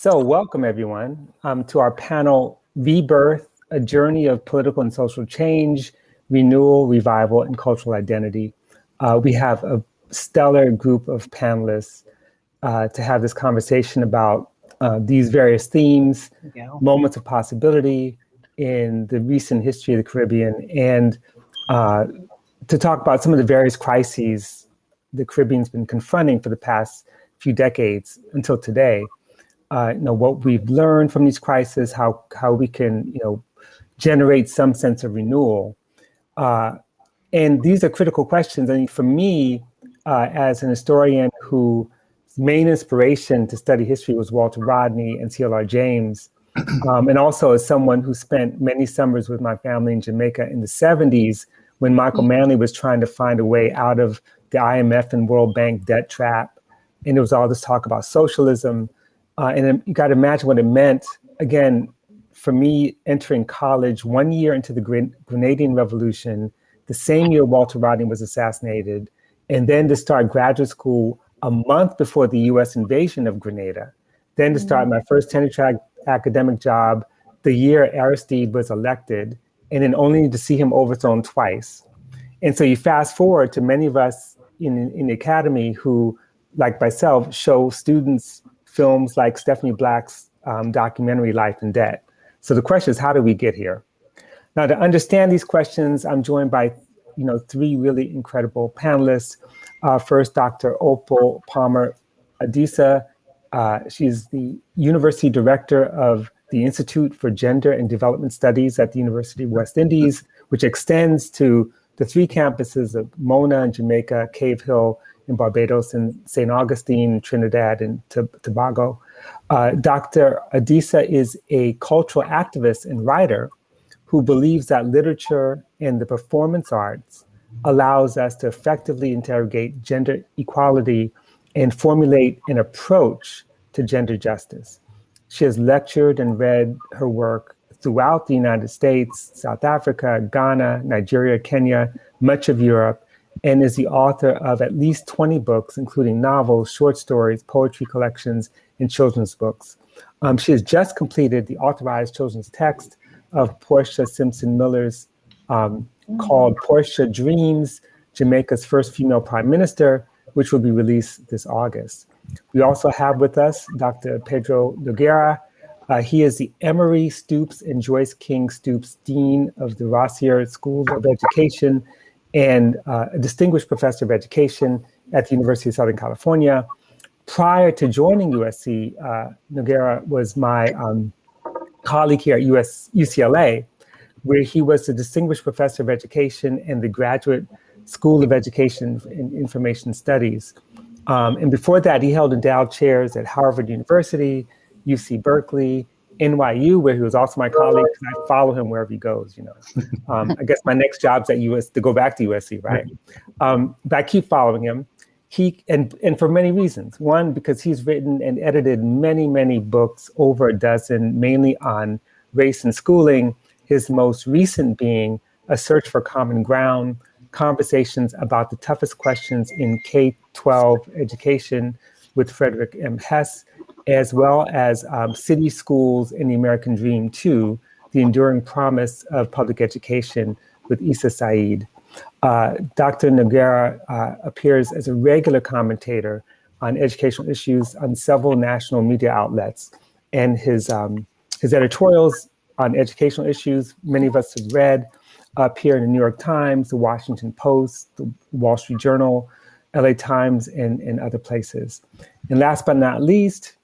So welcome everyone to our panel, Rebirth, a journey of political and social change, renewal, revival, and cultural identity. We have a stellar group of panelists to have this conversation about these various themes, moments of possibility in the recent history of the Caribbean, and to talk about some of the various crises the Caribbean's been confronting for the past few decades until today. What we've learned from these crises, how we can, generate some sense of renewal. And these are critical questions. I mean, for me, as an historian whose main inspiration to study history was Walter Rodney and C.L.R. James, and also as someone who spent many summers with my family in Jamaica in the 70s, when Michael Manley was trying to find a way out of the IMF and World Bank debt trap. And there was all this talk about socialism. And you got to imagine what it meant, again, for me entering college 1 year into the Grenadian Revolution, the same year Walter Rodney was assassinated, and then to start graduate school a month before the US invasion of Grenada, then to start my first tenure-track academic job the year Aristide was elected, and then only to see him overthrown twice. And so you fast forward to many of us in the academy who, like myself, show students films like Stephanie Black's documentary, Life and Debt. So the question is, how did we get here? Now, to understand these questions, I'm joined by three really incredible panelists. First, Dr. Opal Palmer-Adisa. She's the University Director of the Institute for Gender and Development Studies at the University of West Indies, which extends to the three campuses of Mona in Jamaica, Cave Hill in Barbados, and St. Augustine, Trinidad, and Tobago. Dr. Adisa is a cultural activist and writer who believes that literature and the performance arts allows us to effectively interrogate gender equality and formulate an approach to gender justice. She has lectured and read her work throughout the United States, South Africa, Ghana, Nigeria, Kenya, much of Europe, and is the author of at least 20 books, including novels, short stories, poetry collections, and children's books. She has just completed the authorized children's text of Portia Simpson Miller's called Portia Dreams, Jamaica's First Female Prime Minister, which will be released this August. We also have with us Dr. Pedro Noguera. He is the Emory Stoops and Joyce King Stoops Dean of the Rossier School of Education and a distinguished professor of education at the University of Southern California. Prior to joining USC, Noguera was my colleague here at UCLA, where he was the distinguished professor of education and the Graduate School of Education and Information Studies. And before that, he held endowed chairs at Harvard University, UC Berkeley, NYU, where he was also my colleague, because I follow him wherever he goes, I guess my next job's at to go back to USC, right? But I keep following him. And for many reasons. One, because he's written and edited many, many books, over a dozen, mainly on race and schooling, his most recent being A Search for Common Ground, Conversations about the Toughest Questions in K-12 Education with Frederick M. Hess, as well as City Schools and the American Dream 2, The Enduring Promise of Public Education with Issa Saeed. Dr. Noguera appears as a regular commentator on educational issues on several national media outlets. And his editorials on educational issues, many of us have read, appear in the New York Times, the Washington Post, the Wall Street Journal, LA Times, and other places. And last but not least,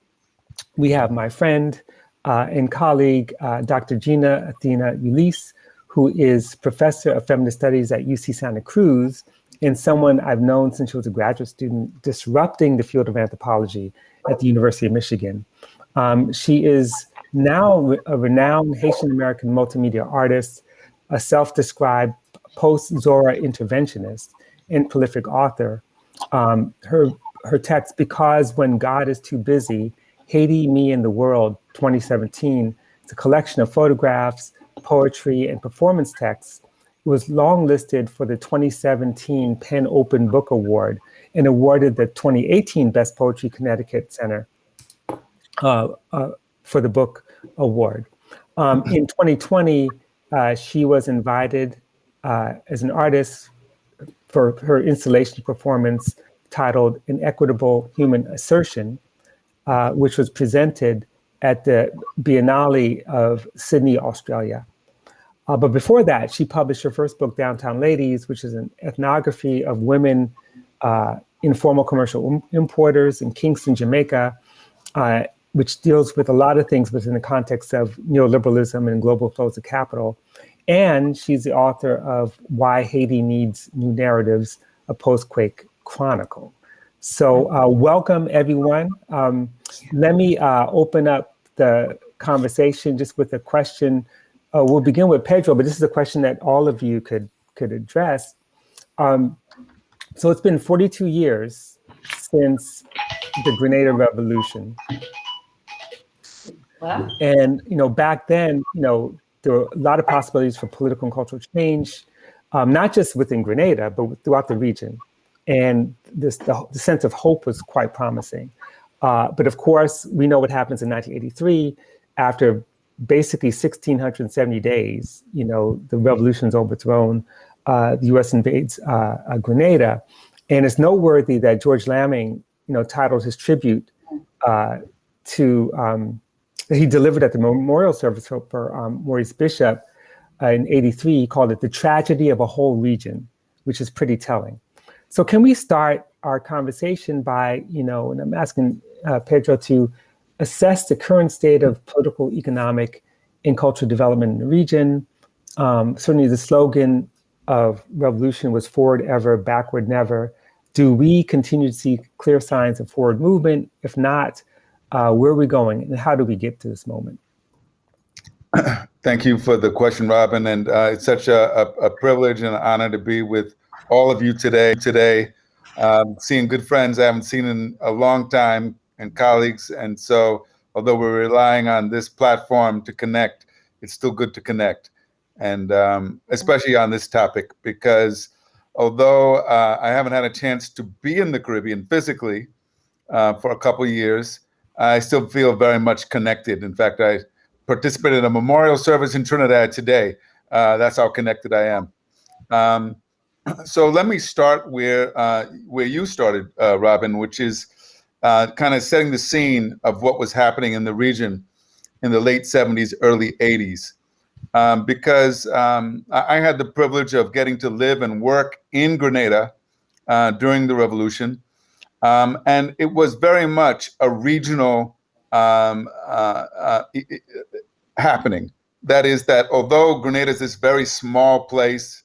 we have my friend and colleague, Dr. Gina Athena Ulysee, who is professor of feminist studies at UC Santa Cruz, and someone I've known since she was a graduate student, disrupting the field of anthropology at the University of Michigan. She is now a renowned Haitian American multimedia artist, a self-described post-Zora interventionist, and prolific author. Her text, Because When God Is Too Busy, Haiti, Me, and the World, 2017, it's a collection of photographs, poetry, and performance texts. It was longlisted for the 2017 Penn Open Book Award and awarded the 2018 Best Poetry Connecticut Center for the book award. In 2020, she was invited as an artist for her installation performance titled An Equitable Human Assertion, which was presented at the Biennale of Sydney, Australia. But before that, she published her first book, Downtown Ladies, which is an ethnography of women informal commercial importers in Kingston, Jamaica, which deals with a lot of things within the context of neoliberalism and global flows of capital. And she's the author of Why Haiti Needs New Narratives, a Post-Quake Chronicle. So welcome, everyone. Let me open up the conversation just with a question. We'll begin with Pedro, but this is a question that all of you could address. So it's been 42 years since the Grenada Revolution. Wow. And back then, there were a lot of possibilities for political and cultural change, not just within Grenada, but throughout the region. And the sense of hope was quite promising. But of course, we know what happens in 1983 after basically 1,670 days, the revolution's overthrown, the US invades Grenada. And it's noteworthy that George Lamming, titled his tribute he delivered at the memorial service for Maurice Bishop in '83. He called it The Tragedy of a Whole Region, which is pretty telling. So can we start our conversation by, and I'm asking Pedro to assess the current state of political, economic, and cultural development in the region. Certainly the slogan of revolution was forward ever, backward never. Do we continue to see clear signs of forward movement? If not, where are we going and how do we get to this moment? Thank you for the question, Robin. And it's such a privilege and an honor to be with all of you today. Seeing good friends I haven't seen in a long time and colleagues. And so although we're relying on this platform to connect, it's still good to connect. And especially on this topic, because although I haven't had a chance to be in the Caribbean physically for a couple of years, I still feel very much connected. In fact, I participated in a memorial service in Trinidad today. That's how connected I am. So let me start where you started, Robin, which is kind of setting the scene of what was happening in the region in the late 70s, early 80s. Because I had the privilege of getting to live and work in Grenada during the revolution. And it was very much a regional happening. That is that although Grenada is this very small place,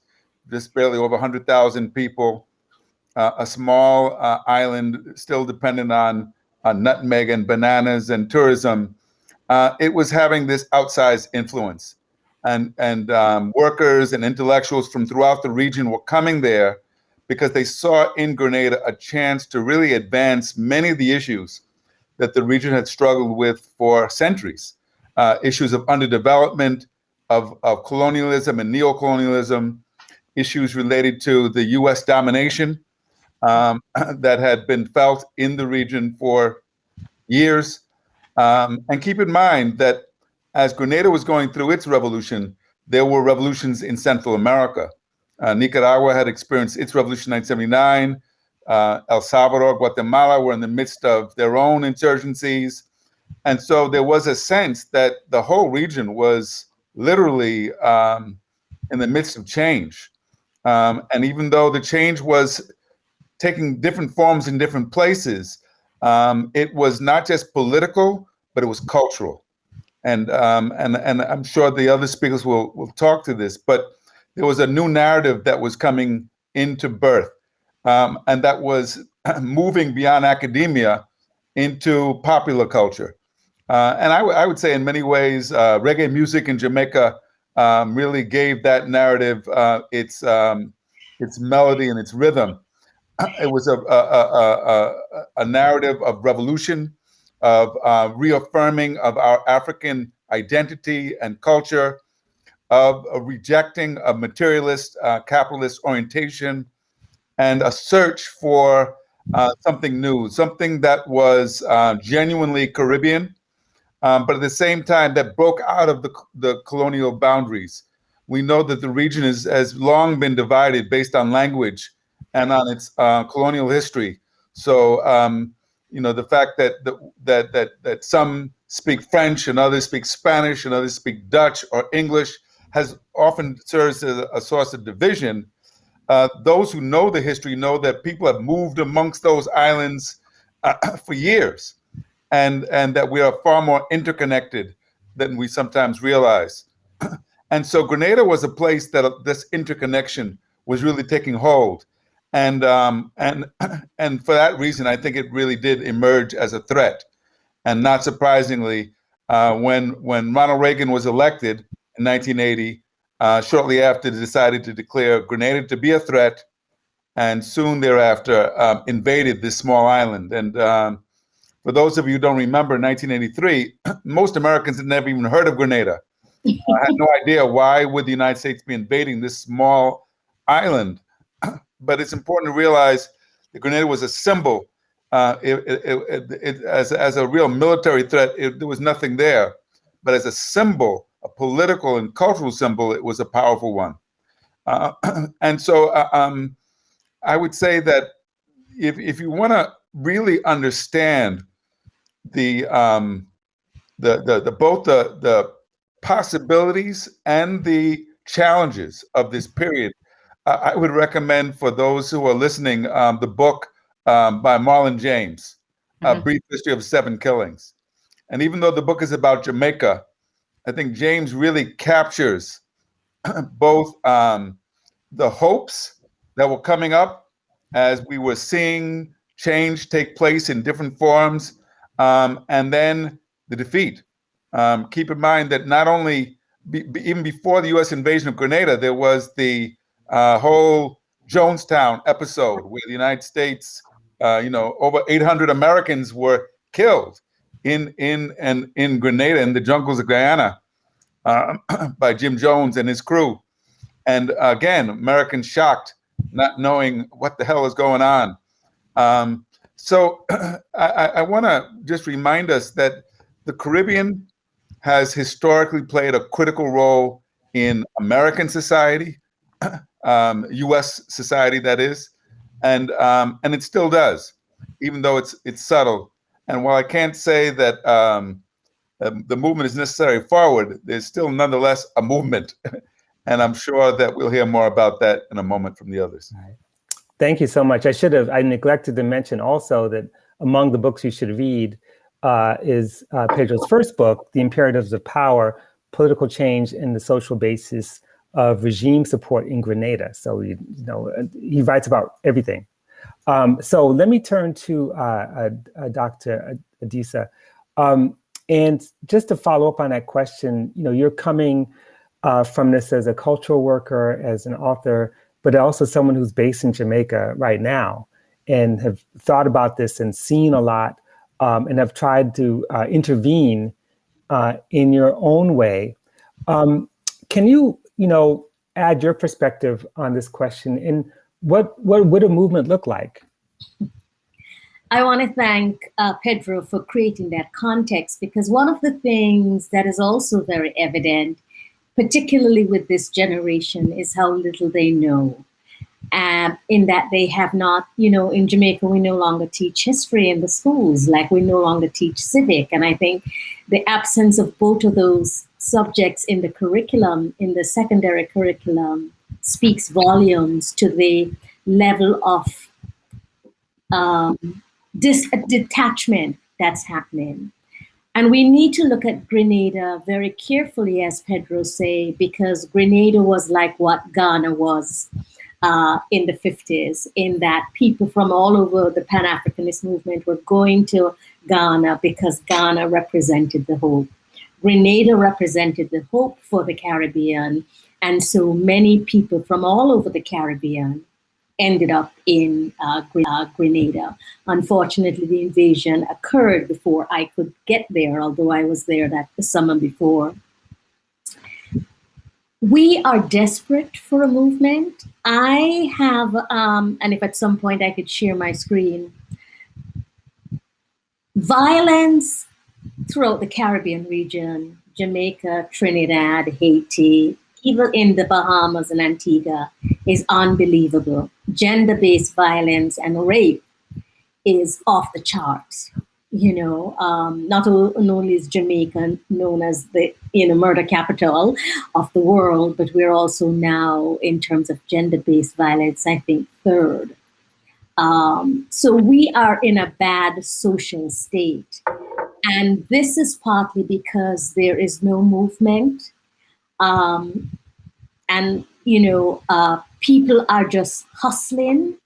just barely over 100,000 people, a small island still dependent on nutmeg and bananas and tourism, it was having this outsized influence. And workers and intellectuals from throughout the region were coming there because they saw in Grenada a chance to really advance many of the issues that the region had struggled with for centuries. Issues of underdevelopment, of colonialism and neocolonialism, issues related to the US domination that had been felt in the region for years. And keep in mind that as Grenada was going through its revolution, there were revolutions in Central America. Nicaragua had experienced its revolution in 1979. El Salvador, Guatemala were in the midst of their own insurgencies. And so there was a sense that the whole region was literally in the midst of change. And even though the change was taking different forms in different places, it was not just political, but it was cultural. And I'm sure the other speakers will talk to this, but there was a new narrative that was coming into birth, and that was moving beyond academia into popular culture. And I would say in many ways, reggae music in Jamaica really gave that narrative its melody and its rhythm. It was a narrative of revolution, of reaffirming of our African identity and culture, of rejecting a materialist, capitalist orientation, and a search for something new, something that was genuinely Caribbean, but at the same time that broke out of the colonial boundaries. We know that the region has long been divided based on language and on its colonial history. So the fact that some speak French and others speak Spanish and others speak Dutch or English has often served as a source of division. Those who know the history know that people have moved amongst those islands for years, and that we are far more interconnected than we sometimes realize. And so Grenada was a place that this interconnection was really taking hold. And for that reason, I think it really did emerge as a threat. And not surprisingly, when Ronald Reagan was elected in 1980, shortly after, they decided to declare Grenada to be a threat, and soon thereafter invaded this small island. And for those of you who don't remember, 1983, most Americans had never even heard of Grenada. I had no idea why would the United States be invading this small island. But it's important to realize that Grenada was a symbol. As a real military threat, there was nothing there. But as a symbol, a political and cultural symbol, it was a powerful one. And so I would say that if you want to really understand both the possibilities and the challenges of this period, I would recommend for those who are listening the book by Marlon James, A Brief History of 7 Killings. And even though the book is about Jamaica, I think James really captures both the hopes that were coming up as we were seeing change take place in different forms, and then the defeat. Keep in mind that not only, even before the U.S. invasion of Grenada, there was the whole Jonestown episode where the United States, over 800 Americans were killed in Grenada, in the jungles of Guyana, by Jim Jones and his crew. And again, Americans shocked, not knowing what the hell is going on. So I want to just remind us that the Caribbean has historically played a critical role in American society, U.S. society, that is, and it still does, even though it's subtle. And while I can't say that the movement is necessarily forward, there's still nonetheless a movement. And I'm sure that we'll hear more about that in a moment from the others. Right. Thank you so much. I neglected to mention also that among the books you should read is Pedro's first book, The Imperatives of Power, Political Change and the Social Basis of Regime Support in Grenada. So, he writes about everything. So let me turn to Dr. Adisa. And just to follow up on that question, you're coming from this as a cultural worker, as an author, but also someone who's based in Jamaica right now and have thought about this and seen a lot and have tried to intervene in your own way. Can you, add your perspective on this question, and what would a movement look like? I want to thank Pedro for creating that context, because one of the things that is also very evident, particularly with this generation, is how little they know. In that they have not, in Jamaica, we no longer teach history in the schools, like we no longer teach civic. And I think the absence of both of those subjects in the curriculum, in the secondary curriculum, speaks volumes to the level of detachment that's happening. And we need to look at Grenada very carefully, as Pedro say, because Grenada was like what Ghana was in the 50s, in that people from all over the Pan-Africanist movement were going to Ghana because Ghana represented the hope. Grenada represented the hope for the Caribbean. And so many people from all over the Caribbean ended up in Grenada. Unfortunately, the invasion occurred before I could get there, although I was there the summer before. We are desperate for a movement. I have, and if at some point I could share my screen, violence throughout the Caribbean region, Jamaica, Trinidad, Haiti, even in the Bahamas and Antigua, is unbelievable. Gender-based violence and rape is off the charts. Not only is Jamaica known as the murder capital of the world, but we're also now, in terms of gender-based violence, I think third. So we are in a bad social state. And this is partly because there is no movement. People are just hustling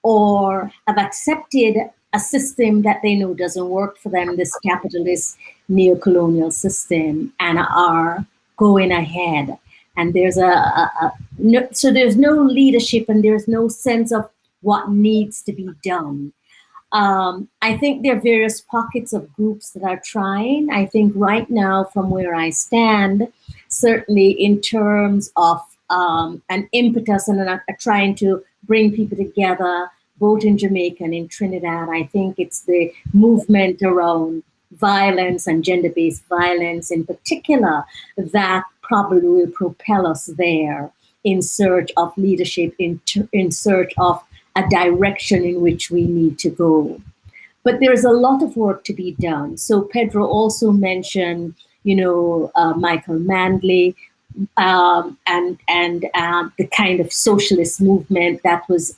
or have accepted a system that they know doesn't work for them, this capitalist neocolonial system, and are going ahead. And there's so there's no leadership and there's no sense of what needs to be done. I think there are various pockets of groups that are trying. I think right now, from where I stand, certainly in terms of an impetus and trying to bring people together, both in Jamaica and in Trinidad, I think it's the movement around violence and gender-based violence in particular that probably will propel us there in search of leadership, in search of a direction in which we need to go. But there's a lot of work to be done. So Pedro also mentioned, Michael Manley and the kind of socialist movement that was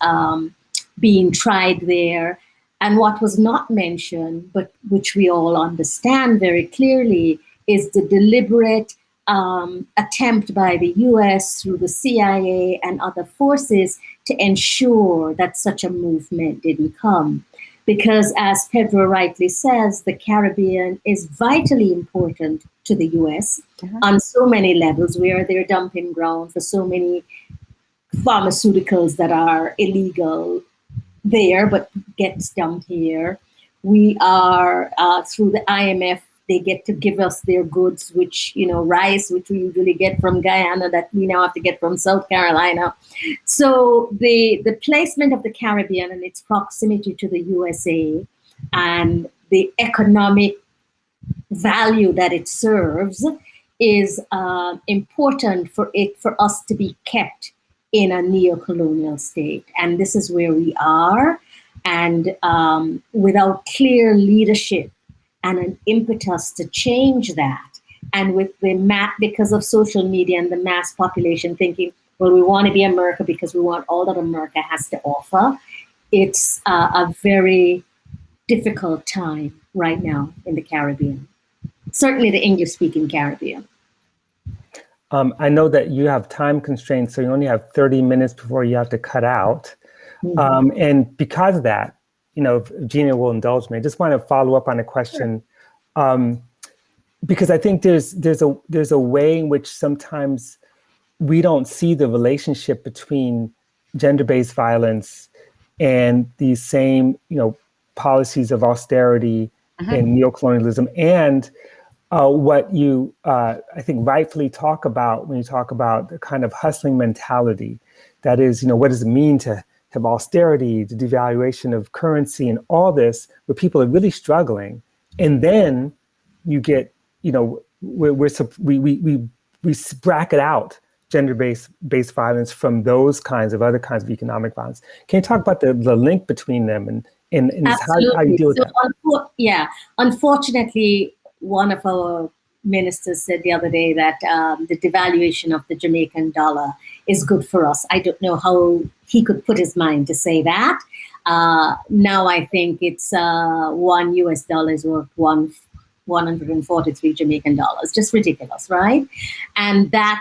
being tried there. And what was not mentioned, but which we all understand very clearly, is the deliberate attempt by the US through the CIA and other forces to ensure that such a movement didn't come. Because as Pedro rightly says, the Caribbean is vitally important to the US on so many levels. We are their dumping ground for so many pharmaceuticals that are illegal there, but gets dumped here. We are, through the IMF, they get to give us their goods, which, rice, which we usually get from Guyana, that we now have to get from South Carolina. So the placement of the Caribbean and its proximity to the USA and the economic value that it serves is important for us to be kept in a neocolonial state. And this is where we are. And without clear leadership and an impetus to change that, and with because of social media and the mass population thinking, well, we want to be America because we want all that America has to offer, it's a very difficult time right now in the Caribbean, certainly the English-speaking Caribbean. I know that you have time constraints, so you only have 30 minutes before you have to cut out. And because of that, if Gina will indulge me, I just want to follow up on a question, because I think there's a way in which sometimes we don't see the relationship between gender-based violence and these same, policies of austerity and neocolonialism, and what you, I think, rightfully talk about when you talk about the kind of hustling mentality. That is, what does it mean to have austerity, the devaluation of currency, and all this, where people are really struggling, and then you get, we bracket out gender-based violence from those other kinds of economic violence. Can you talk about the link between them and how you deal with that? Unfortunately, one of our ministers said the other day that the devaluation of the Jamaican dollar is good for us. I don't know how he could put his mind to say that. Now I think it's $1 US worth 143 Jamaican dollars. Just ridiculous, right? And that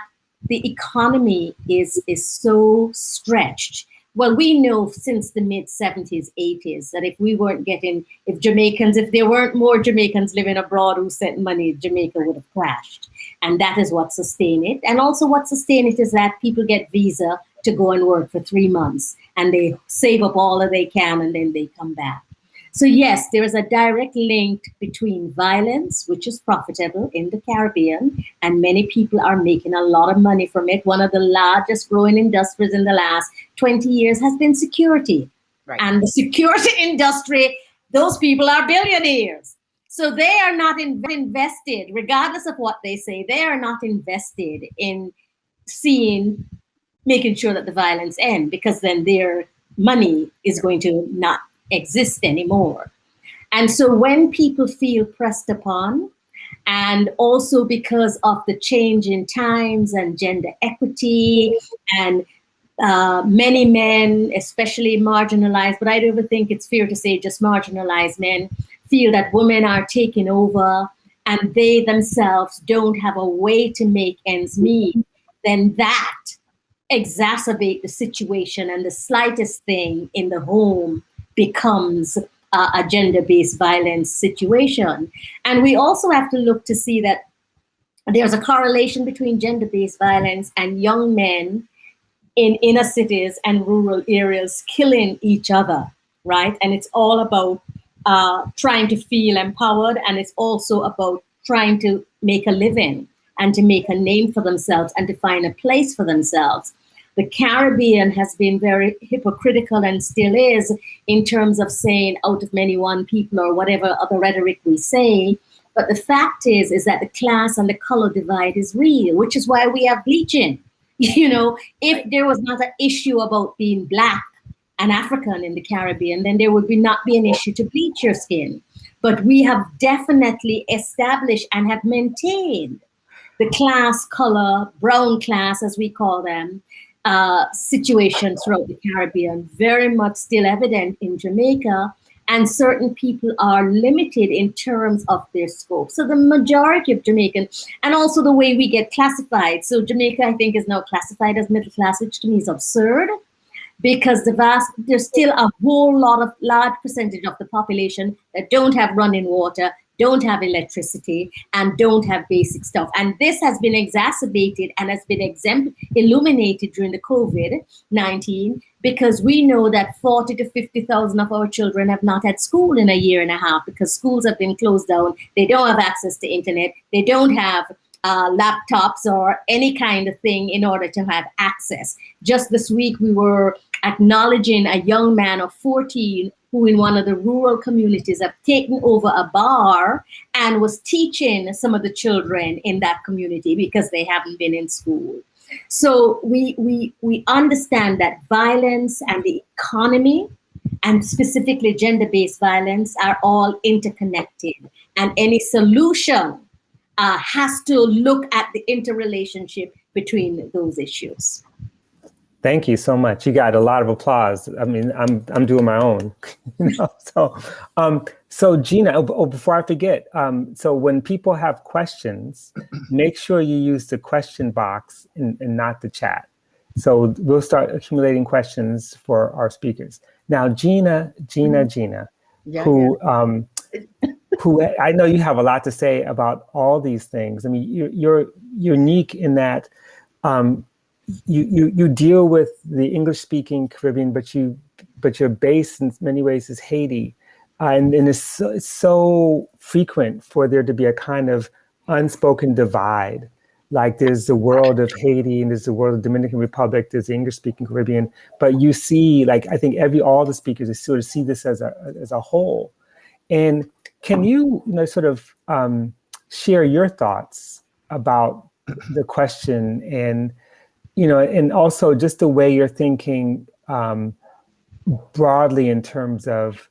the economy is so stretched. Well, we know since the mid-70s, 80s, that if there weren't more Jamaicans living abroad who sent money, Jamaica would have crashed. And that is what sustained it. And also what sustained it is that people get visa to go and work for 3 months, and they save up all that they can, and then they come back. So yes, there is a direct link between violence, which is profitable in the Caribbean, and many people are making a lot of money from it. One of the largest growing industries in the last 20 years has been security. Right. And the security industry, those people are billionaires. So they are not invested, regardless of what they say, they are not invested in making sure that the violence ends, because then their money is going to not exist anymore. And so when people feel pressed upon, and also because of the change in times and gender equity and many men, especially marginalized, but I don't even think it's fair to say just marginalized men, feel that women are taking over and they themselves don't have a way to make ends meet, then that exacerbate the situation, and the slightest thing in the home becomes a gender-based violence situation. And we also have to look to see that there's a correlation between gender-based violence and young men in inner cities and rural areas killing each other, right? And it's all about trying to feel empowered, and it's also about trying to make a living and to make a name for themselves and to find a place for themselves. The Caribbean has been very hypocritical and still is, in terms of saying out of many one people or whatever other rhetoric we say. But the fact is that the class and the color divide is real, which is why we have bleaching. You know, if there was not an issue about being Black and African in the Caribbean, then there would not be an issue to bleach your skin. But we have definitely established and have maintained the class, color, brown class, as we call them, situations throughout the Caribbean, very much still evident in Jamaica, and certain people are limited in terms of their scope. So the majority of Jamaican, and also the way we get classified. So Jamaica, I think, is now classified as middle class, which to me is absurd, because there's still a large percentage of the population that don't have running water, don't have electricity, and don't have basic stuff. And this has been exacerbated and has been illuminated during the COVID-19, because we know that 40 to 50,000 of our children have not had school in a year and a half because schools have been closed down. They don't have access to internet. They don't have laptops or any kind of thing in order to have access. Just this week, we were acknowledging a young man of 14 who in one of the rural communities have taken over a bar and was teaching some of the children in that community because they haven't been in school. So we understand that violence and the economy, and specifically gender-based violence, are all interconnected. And any solution has to look at the interrelationship between those issues. Thank you so much. You got a lot of applause. I mean, I'm doing my own. You know? So Gina, before I forget, so when people have questions, make sure you use the question box and not the chat. So we'll start accumulating questions for our speakers. Now, Gina, yeah, who I know you have a lot to say about all these things. I mean, you're unique in that you deal with the English-speaking Caribbean, but your base in many ways is Haiti, and it's so frequent for there to be a kind of unspoken divide. Like there's the world of Haiti and there's the world of Dominican Republic, there's the English-speaking Caribbean, but you see, like I think all the speakers sort of see this as a whole. And can you sort of share your thoughts about the question and and also just the way you're thinking broadly in terms of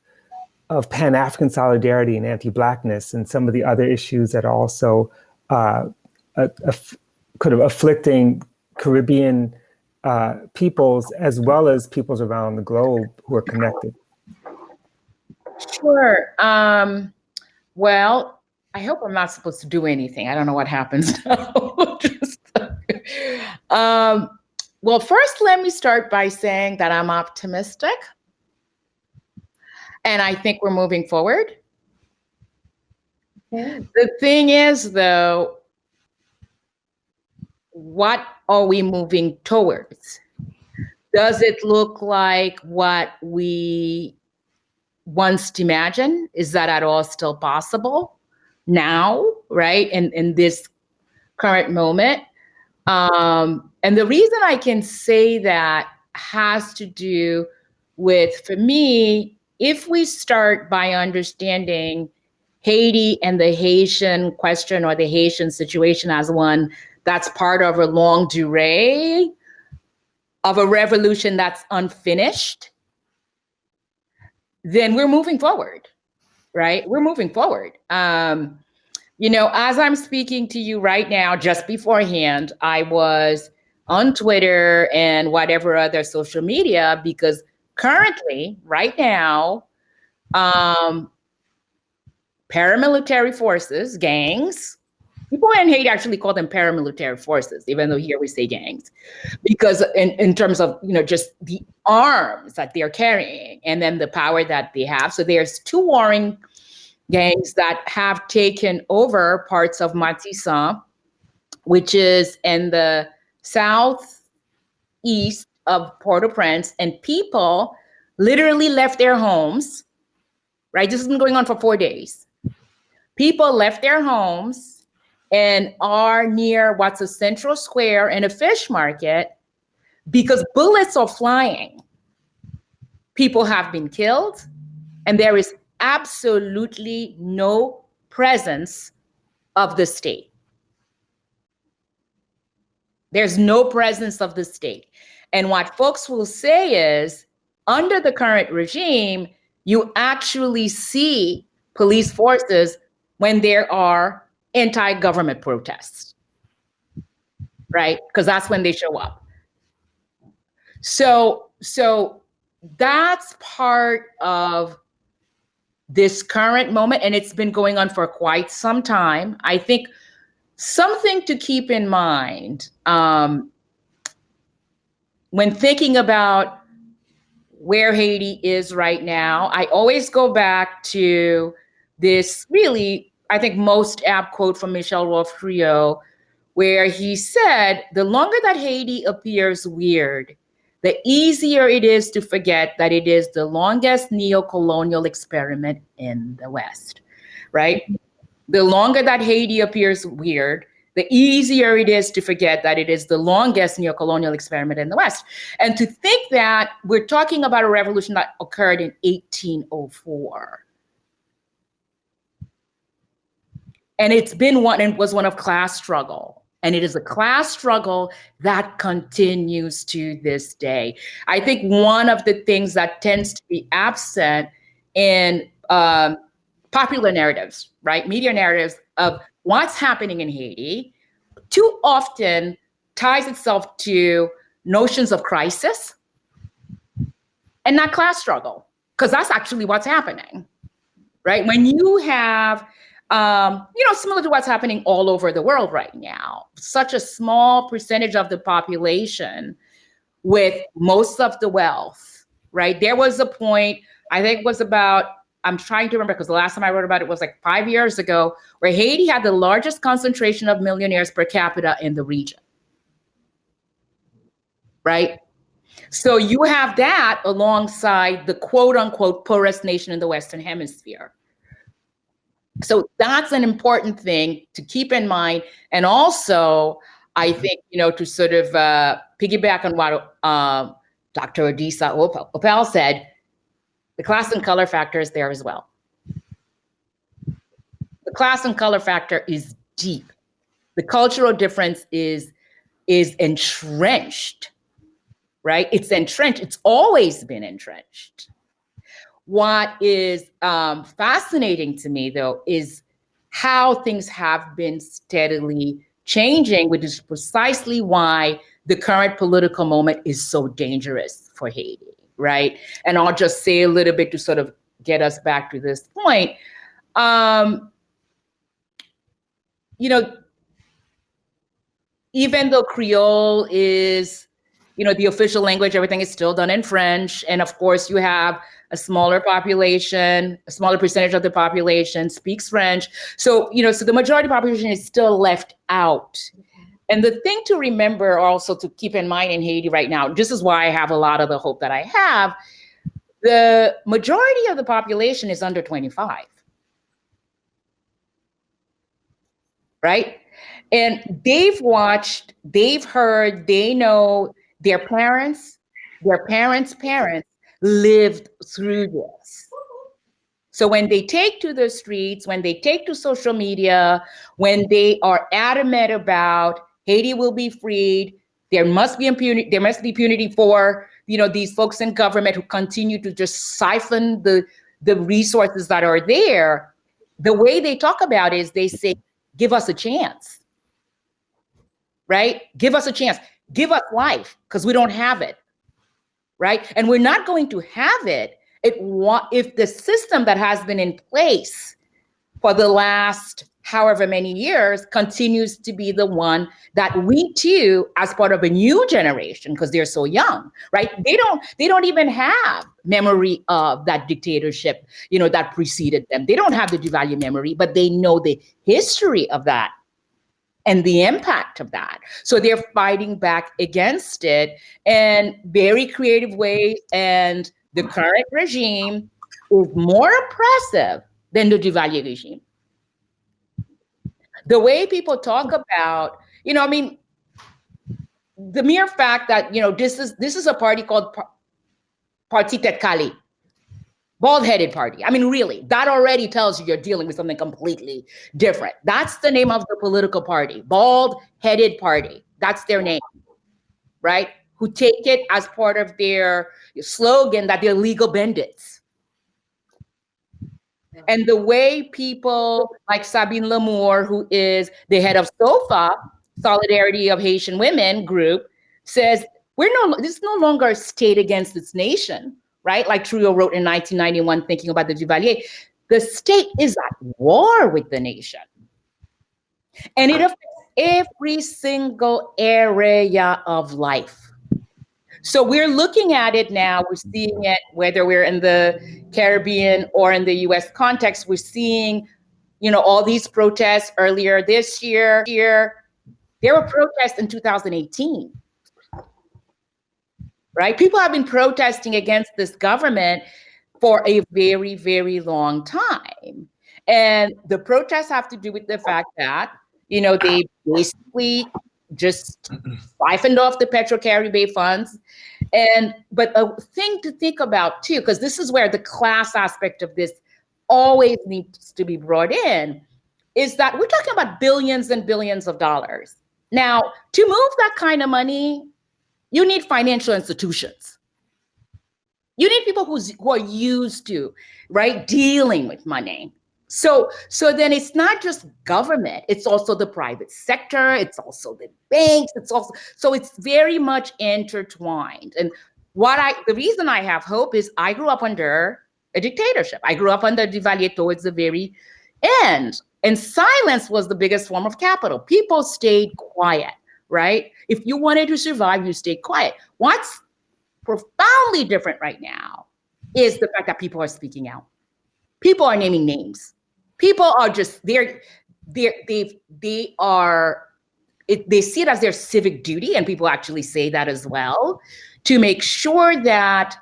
Pan-African solidarity and anti-Blackness and some of the other issues that are also kind of afflicting Caribbean peoples as well as peoples around the globe who are connected? Sure. Well, I hope I'm not supposed to do anything. I don't know what happens now. Well, first, let me start by saying that I'm optimistic. And I think we're moving forward. Okay. The thing is, though, what are we moving towards? Does it look like what we once imagined? Is that at all still possible now, right? In this current moment? And the reason I can say that has to do with, for me, if we start by understanding Haiti and the Haitian question or the Haitian situation as one that's part of a long durée of a revolution that's unfinished, then we're moving forward, right? We're moving forward. You know, as I'm speaking to you right now, just beforehand, I was on Twitter and whatever other social media, because currently, right now, paramilitary forces, gangs, people in Haiti actually call them paramilitary forces, even though here we say gangs, because in terms of, you know, just the arms that they're carrying and then the power that they have. So there's two warring gangs that have taken over parts of Matissa, which is in the southeast of Port-au-Prince, and people literally left their homes, right? This has been going on for 4 days. People left their homes and are near what's a central square and a fish market because bullets are flying. People have been killed, and there is absolutely no presence of the state. There's no presence of the state. And what folks will say is, under the current regime, you actually see police forces when there are anti-government protests, right? Because that's when they show up. So that's part of this current moment, and it's been going on for quite some time. I think something to keep in mind when thinking about where Haiti is right now, I always go back to this really, I think, most apt quote from Michel Rolfe-Friot, where he said, the longer that Haiti appears weird, the easier it is to forget that it is the longest neo-colonial experiment in the West, right? The longer that Haiti appears weird, the easier it is to forget that it is the longest neo-colonial experiment in the West. And to think that we're talking about a revolution that occurred in 1804. And it's been one, and was one of class struggle. And it is a class struggle that continues to this day. I think one of the things that tends to be absent in popular narratives, right? Media narratives of what's happening in Haiti too often ties itself to notions of crisis and not class struggle, because that's actually what's happening, right? When you have, similar to what's happening all over the world right now, such a small percentage of the population with most of the wealth, right? There was a point, I think it was about, I'm trying to remember because the last time I wrote about it was like 5 years ago, where Haiti had the largest concentration of millionaires per capita in the region, right? So you have that alongside the quote unquote poorest nation in the Western Hemisphere. So that's an important thing to keep in mind. And also, I think, to sort of piggyback on what Dr. Adisa Opal said, the class and color factor is there as well. The class and color factor is deep. The cultural difference is entrenched, right? It's entrenched. It's always been entrenched. What is fascinating to me, though, is how things have been steadily changing, which is precisely why the current political moment is so dangerous for Haiti, right? And I'll just say a little bit to sort of get us back to this point. Even though Creole is, the official language, everything is still done in French. And of course, you have a smaller population, a smaller percentage of the population speaks French. So, so the majority of the population is still left out. And the thing to remember also to keep in mind in Haiti right now, this is why I have a lot of the hope that I have, the majority of the population is under 25, right? And they've watched, they've heard, they know their parents' parents lived through this. So when they take to the streets, when they take to social media, when they are adamant about Haiti will be freed, there must be impunity for, these folks in government who continue to just siphon the resources that are there. The way they talk about it is they say, give us a chance, right? Give us a chance. Give us life, because we don't have it, right? And we're not going to have it if the system that has been in place for the last however many years continues to be the one that we too, as part of a new generation, because they're so young, right? They don't even have memory of that dictatorship, that preceded them. They don't have the Duvalier memory, but they know the history of that and the impact of that. So they're fighting back against it in very creative ways. And the current regime is more oppressive than the Duvalier regime. The way people talk about, the mere fact that, this is a party called Parti Tête Calée, bald-headed party. I mean, really, that already tells you you're dealing with something completely different. That's the name of the political party, bald-headed party. That's their name, right? Who take it as part of their slogan that they're legal bandits. And the way people like Sabine Lamour, who is the head of SOFA, Solidarity of Haitian Women group, says, this is no longer a state against its nation, right? Like Trujillo wrote in 1991, thinking about the Duvalier. The state is at war with the nation. And it affects every single area of life. So we're looking at it now, we're seeing it, whether we're in the Caribbean or in the US context, we're seeing, all these protests earlier this year. There were protests in 2018, right? People have been protesting against this government for a very, very long time. And the protests have to do with the fact that, they basically just siphoned off the Petro-Caribbean funds. But a thing to think about too, because this is where the class aspect of this always needs to be brought in, is that we're talking about billions and billions of dollars. Now, to move that kind of money, you need financial institutions. You need people who are used to, right, dealing with money. So then it's not just government, it's also the private sector, it's also the banks, so it's very much intertwined. And the reason I have hope is I grew up under a dictatorship. I grew up under Duvalier towards the very end. And silence was the biggest form of capital. People stayed quiet, right? If you wanted to survive, you stayed quiet. What's profoundly different right now is the fact that people are speaking out. People are naming names. People are just they see it as their civic duty, and people actually say that as well, to make sure that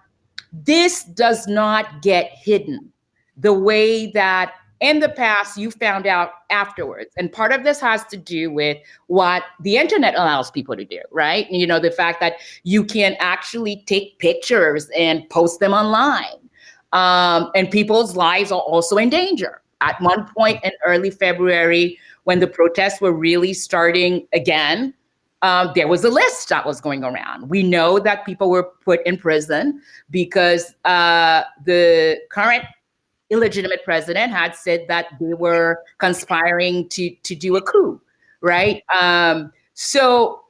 this does not get hidden the way that in the past you found out afterwards. And part of this has to do with what the internet allows people to do, right? The fact that you can actually take pictures and post them online, and people's lives are also in danger. At one point in early February, when the protests were really starting again, there was a list that was going around. We know that people were put in prison because the current illegitimate president had said that they were conspiring to do a coup, right? So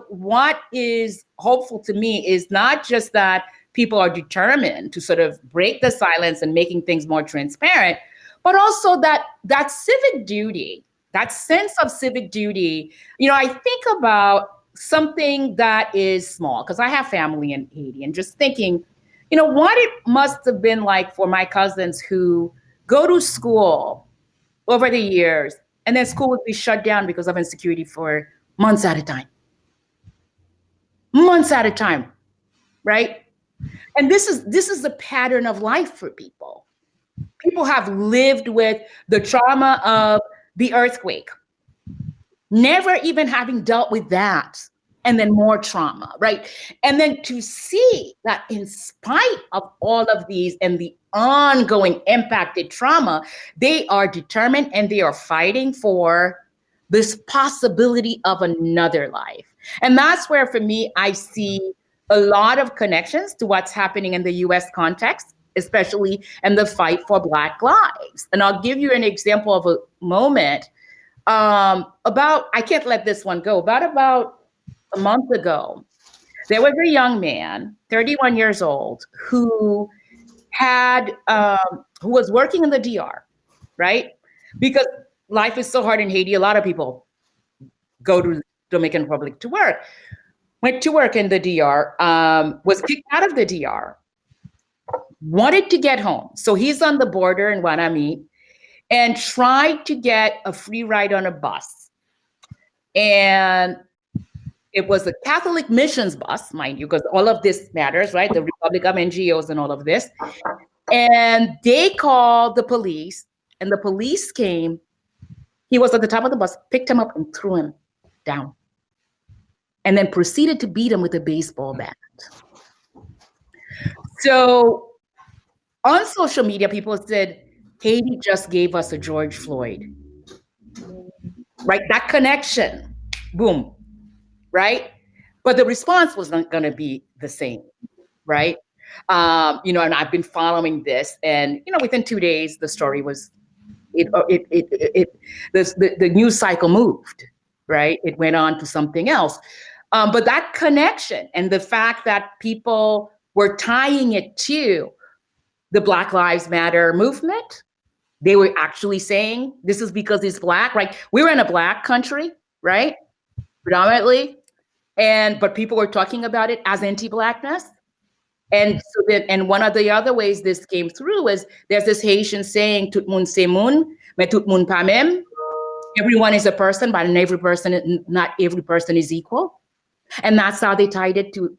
what is hopeful to me is not just that people are determined to sort of break the silence and making things more transparent, but also that civic duty, that sense of civic duty. I think about something that is small, because I have family in Haiti, and just thinking, what it must have been like for my cousins who go to school over the years, and then school would be shut down because of insecurity for months at a time. Months at a time, right? And this is the pattern of life for people. People have lived with the trauma of the earthquake, never even having dealt with that, and then more trauma, right? And then to see that in spite of all of these and the ongoing impacted trauma, they are determined and they are fighting for this possibility of another life. And that's where, for me, I see a lot of connections to what's happening in the US context, especially in the fight for Black lives. And I'll give you an example of a moment I can't let this one go, about a month ago, there was a young man, 31 years old, who was working in the DR, right? Because life is so hard in Haiti. A lot of people go to Dominican Republic to work. Went to work in the DR, was kicked out of the DR, wanted to get home. So he's on the border in Guanami and tried to get a free ride on a bus. And it was a Catholic missions bus, mind you, because all of this matters, right? The Republic of NGOs and all of this. And they called the police, and the police came. He was at the top of the bus, picked him up and threw him down, and then proceeded to beat him with a baseball bat. So on social media, people said, Haiti just gave us a George Floyd, right? That connection, boom, right? But the response was not going to be the same, right? And I've been following this, and within 2 days, the story was, the news cycle moved, right? It went on to something else. But that connection and the fact that people were tying it to the Black Lives Matter movement, they were actually saying this is because he's Black, right? We're in a Black country, right? Predominantly. But people were talking about it as anti-Blackness. And so and one of the other ways this came through is there's this Haitian saying, tout moun se moun, mais tout moun pa même. Everyone is a person, but not every person is equal. And that's how they tied it to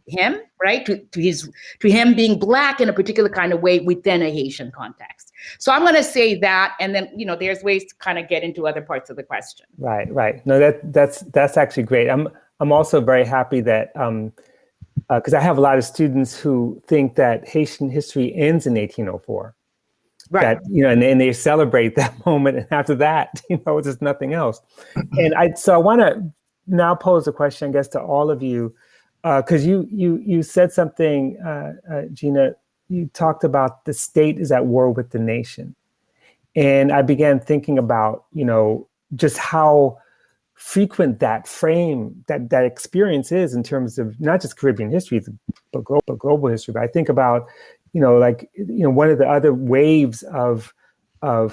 him, right? To him being Black in a particular kind of way within a Haitian context. So I'm going to say that, and then there's ways to kind of get into other parts of the question. Right. No, that's actually great. I'm also very happy that because I have a lot of students who think that Haitian history ends in 1804. Right. That, and they celebrate that moment, and after that, it's just nothing else. And I want to now pose a question, I guess, to all of you, because you said something, Gina. You talked about the state is at war with the nation, and I began thinking about just how frequent that frame, that experience is in terms of not just Caribbean history, but global history. But I think about one of the other waves of kind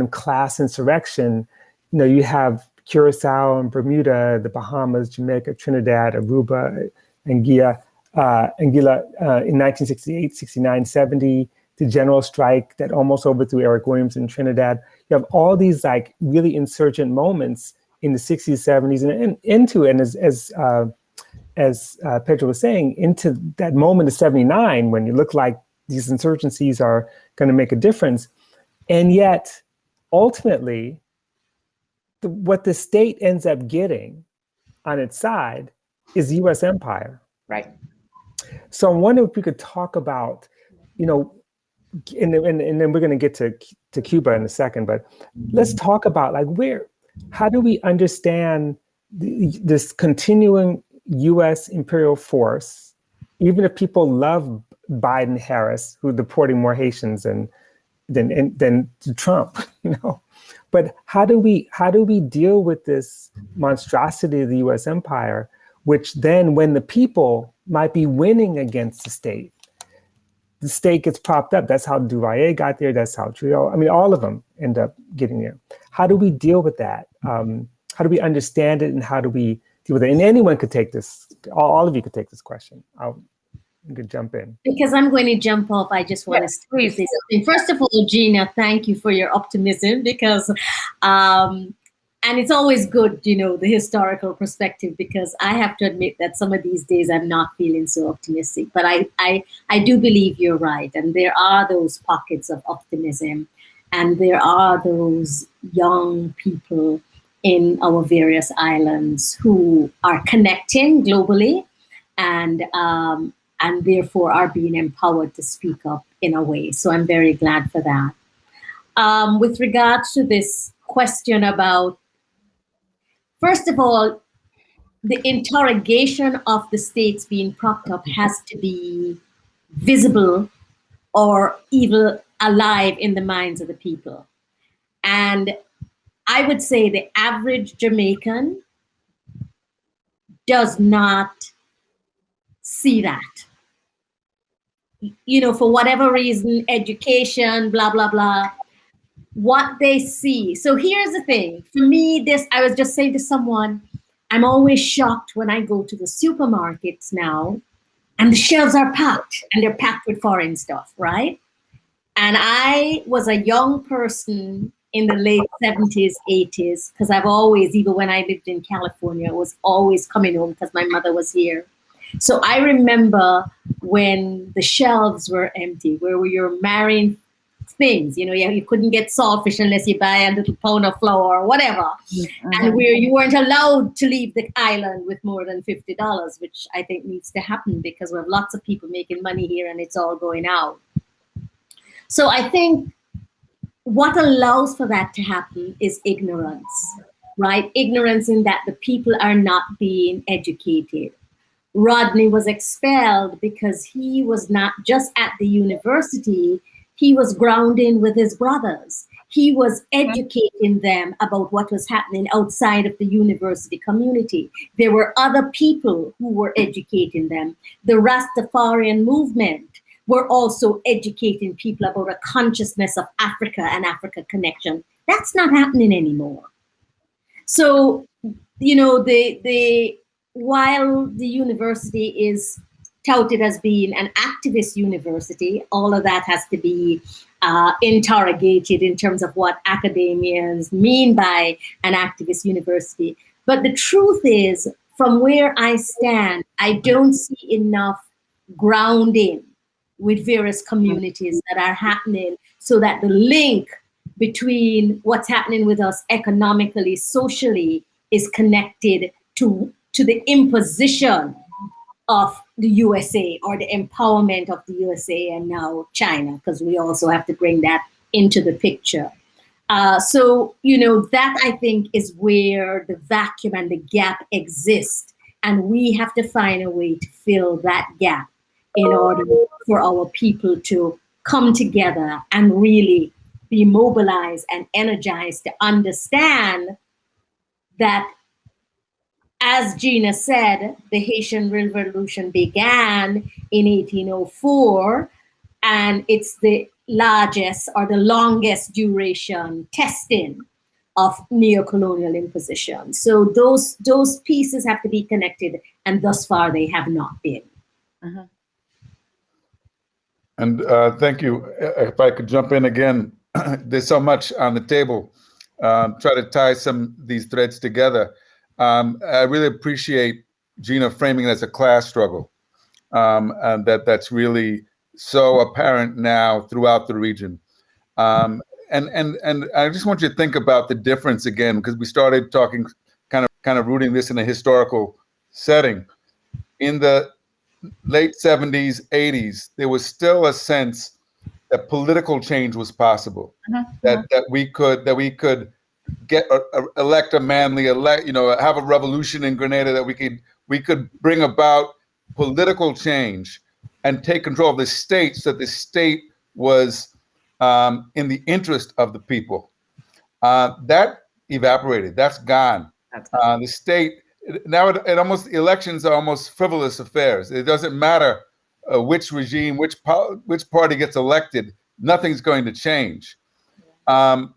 of class insurrection. You have Curacao and Bermuda, the Bahamas, Jamaica, Trinidad, Aruba, Anguilla in 1968, 69, 70, the general strike that almost overthrew Eric Williams in Trinidad. You have all these really insurgent moments in the 60s, 70s, and into, and as Pedro was saying, into that moment of 79 when you look like these insurgencies are going to make a difference. And yet, ultimately, what the state ends up getting on its side is the U.S. empire. Right. So I'm wondering if we could talk about, and then we're going to get to Cuba in a second, but let's talk about how do we understand this continuing U.S. imperial force, even if people love Biden, Harris, who are deporting more Haitians than Trump, But how do we deal with this monstrosity of the U.S. empire, which then, when the people might be winning against the state gets propped up? That's how Duvalier got there. That's how Trio. All of them end up getting there. How do we deal with that? How do we understand it, and how do we deal with it? And anyone could take this. All of you could take this question. You could jump in. Because I'm going to jump off, I just want to say something. First of all, Gina, thank you for your optimism, because, and it's always good, the historical perspective, because I have to admit that some of these days I'm not feeling so optimistic. But I do believe you're right. And there are those pockets of optimism, and there are those young people in our various islands who are connecting globally and therefore are being empowered to speak up in a way. So I'm very glad for that. With regards to this question about, first of all, the interrogation of the states being propped up has to be visible or even alive in the minds of the people. And I would say the average Jamaican does not see that. You know, for whatever reason, education, blah, blah, blah, what they see. So here's the thing. For me, I was just saying to someone, I'm always shocked when I go to the supermarkets now and the shelves are packed and they're packed with foreign stuff, right? And I was a young person in the late 70s, 80s, because I've always, even when I lived in California, was always coming home because my mother was here. So I remember when the shelves were empty, where you're marrying things, you know, you couldn't get saltfish unless you buy a little pound of flour or whatever. Mm-hmm. And where you weren't allowed to leave the island with more than $50, which I think needs to happen because we have lots of people making money here and it's all going out. So I think what allows for that to happen is ignorance, right? Ignorance in that the people are not being educated. Rodney was expelled because he was not just at the university, he was grounding with his brothers. He was educating them about what was happening outside of the university community. There were other people who were educating them. The Rastafarian movement were also educating people about a consciousness of Africa and Africa connection. That's not happening anymore. So, you know, while the university is touted as being an activist university, all of that has to be interrogated in terms of what academians mean by an activist university. But the truth is, from where I stand, I don't see enough grounding with various communities that are happening so that the link between what's happening with us economically, socially, is connected to the imposition of the USA or the empowerment of the USA and now China, because we also have to bring that into the picture. So, you know, that I think is where the vacuum and the gap exist. And we have to find a way to fill that gap in order for our people to come together and really be mobilized and energized to understand that, as Gina said, the Haitian Revolution began in 1804, and it's the largest or the longest duration testing of neocolonial imposition. So those pieces have to be connected, and thus far they have not been. Uh-huh. And thank you. If I could jump in again, there's so much on the table. Try to tie some of these threads together. I really appreciate Gina framing it as a class struggle, and that's really so apparent now throughout the region. And I just want you to think about the difference again, because we started talking, kind of rooting this in a historical setting. In the late 70s, 80s, there was still a sense that political change was possible, that we could get elect a manly have a revolution in Grenada, that we could bring about political change and take control of the state, so that the state was in the interest of the people. That evaporated. That's gone. The state now, elections are almost frivolous affairs. It doesn't matter which regime, which party gets elected. Nothing's going to change. And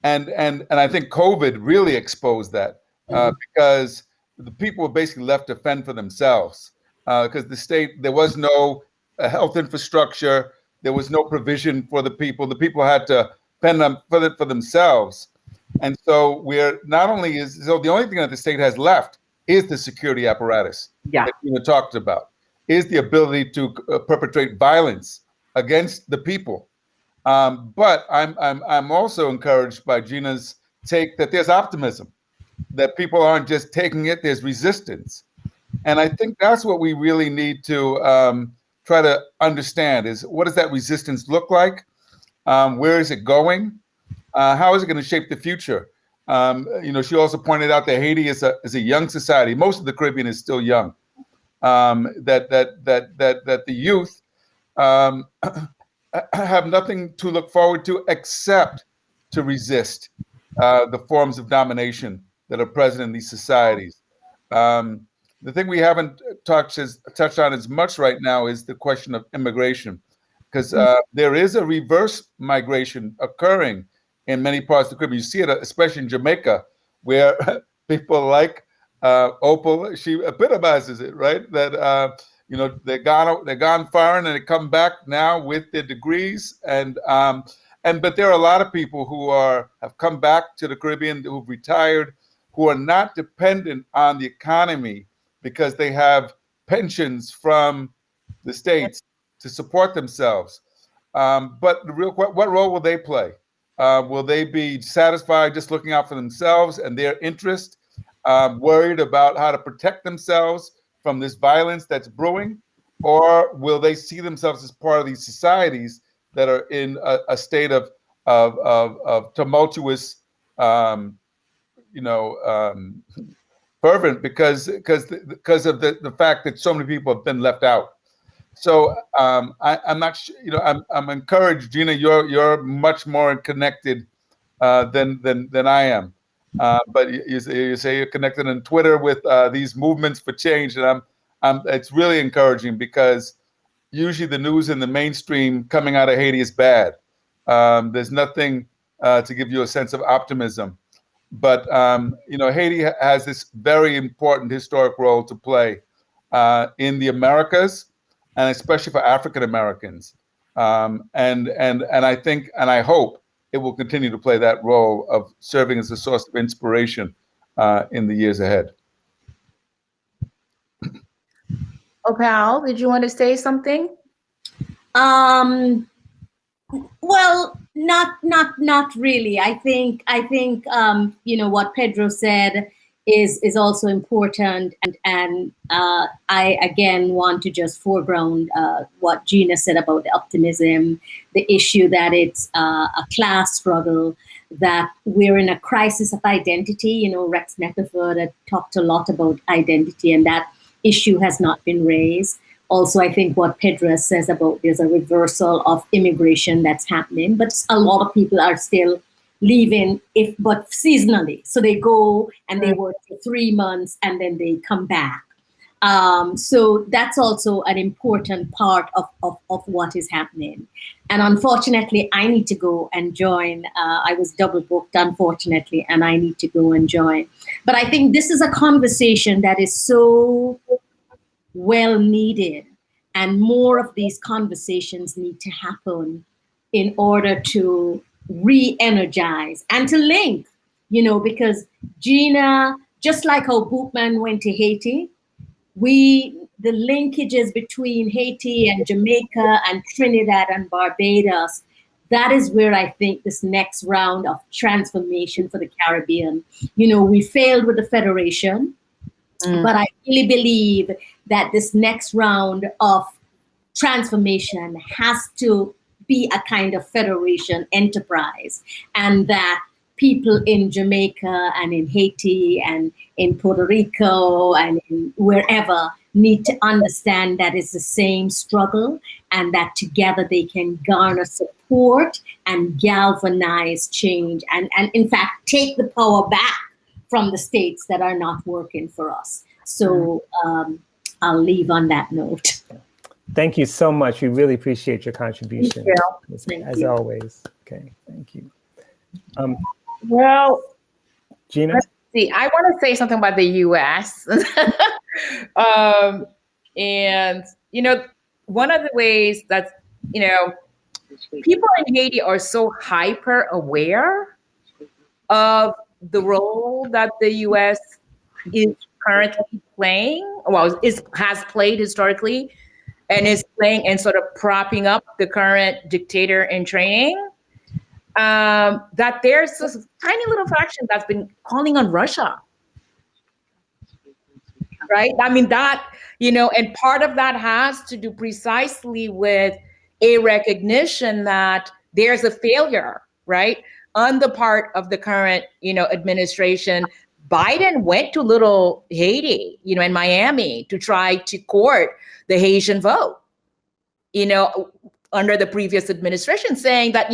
I think COVID really exposed that, because the people were basically left to fend for themselves, because the state, there was no health infrastructure, there was no provision for the people. The people had to fend for themselves. And so the only thing that the state has left is the security apparatus that you talked about, is the ability to perpetrate violence against the people. But I'm also encouraged by Gina's take that there's optimism, that people aren't just taking it, there's resistance. And I think that's what we really need to try to understand is, what does that resistance look like? Where is it going? How is it going to shape the future? She also pointed out that Haiti is a young society. Most of the Caribbean is still young. That the youth have nothing to look forward to except to resist the forms of domination that are present in these societies. The thing we haven't touched on as much right now is the question of immigration, because there is a reverse migration occurring in many parts of the Caribbean. You see it especially in Jamaica, where people like Opal, she epitomizes it, right? That they're gone foreign and they come back now with their degrees, but there are a lot of people who have come back to the Caribbean, who've retired, who are not dependent on the economy because they have pensions from the states to support themselves. But what role will they play? Will they be satisfied just looking out for themselves and their interest, worried about how to protect themselves from this violence that's brewing? Or will they see themselves as part of these societies that are in a state of tumultuous, fervent because of the fact that so many people have been left out? So I'm not sure. I'm encouraged, Gina. You're much more connected than I am. But you say you're connected on Twitter with these movements for change, and it's really encouraging, because usually the news in the mainstream coming out of Haiti is bad. There's nothing to give you a sense of optimism. But Haiti has this very important historic role to play in the Americas, and especially for African Americans. And I think, and I hope, it will continue to play that role of serving as a source of inspiration in the years ahead. Opal, did you want to say something? Well, not really. I think what Pedro said is also important, and I again want to just foreground what Gina said about the optimism, the issue that it's a class struggle, that we're in a crisis of identity. Rex Metterford talked a lot about identity, and that issue has not been raised. Also, I think what Pedro says about there's a reversal of immigration that's happening, but a lot of people are still leaving, but seasonally. So they go and they work for 3 months and then they come back. So that's also an important part of what is happening. And unfortunately, I need to go and join. I was double booked, unfortunately, and I need to go and join. But I think this is a conversation that is so well needed, and more of these conversations need to happen in order to re-energize and to link, because Gina, just like how Bootman went to Haiti, the linkages between Haiti and Jamaica and Trinidad and Barbados, that is where I think this next round of transformation for the Caribbean, we failed with the Federation, but I really believe that this next round of transformation has to be a kind of federation enterprise, and that people in Jamaica and in Haiti and in Puerto Rico and in wherever need to understand that it's the same struggle, and that together they can garner support and galvanize change, and in fact take the power back from the states that are not working for us. So I'll leave on that note. Thank you so much. We really appreciate your contribution. Thank as you. always. Okay, thank you. Well, Gina? let's see. I want to say something about the U.S. And, one of the ways that, people in Haiti are so hyper aware of the role that the U.S. is currently playing, has played historically, and is playing and sort of propping up the current dictator in training, that there's this tiny little faction that's been calling on Russia right? I mean, that, and part of that has to do precisely with a recognition that there's a failure, right? On the part of the current, administration. Biden went to little Haiti, in Miami to try to court the Haitian vote, under the previous administration, saying that,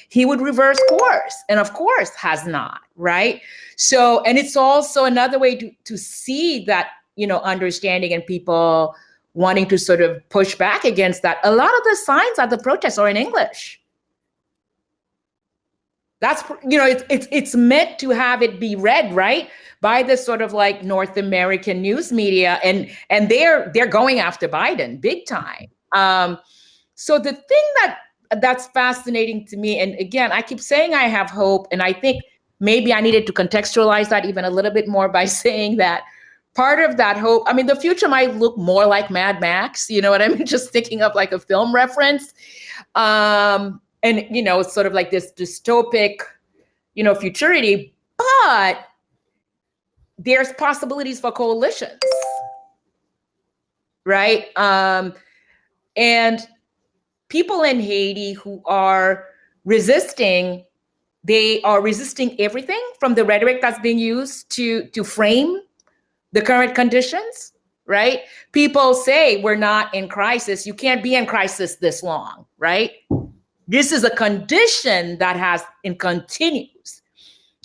he would reverse course, and of course has not, right? So, and it's also another way to see that, understanding and people wanting to sort of push back against that. A lot of the signs at the protests are in English. That's, it's meant to have it be read, right, by the sort of like North American news media, and they're going after Biden big time. So the thing that's fascinating to me, and again, I keep saying I have hope, and I think maybe I needed to contextualize that even a little bit more by saying that part of that hope, I mean, the future might look more like Mad Max, you know what I mean? Just thinking of like a film reference. And, sort of like this dystopic, futurity, but there's possibilities for coalitions, right? And people in Haiti who are resisting, they are resisting everything from the rhetoric that's being used to frame the current conditions, right? People say we're not in crisis. You can't be in crisis this long, right? This is a condition that has and continues.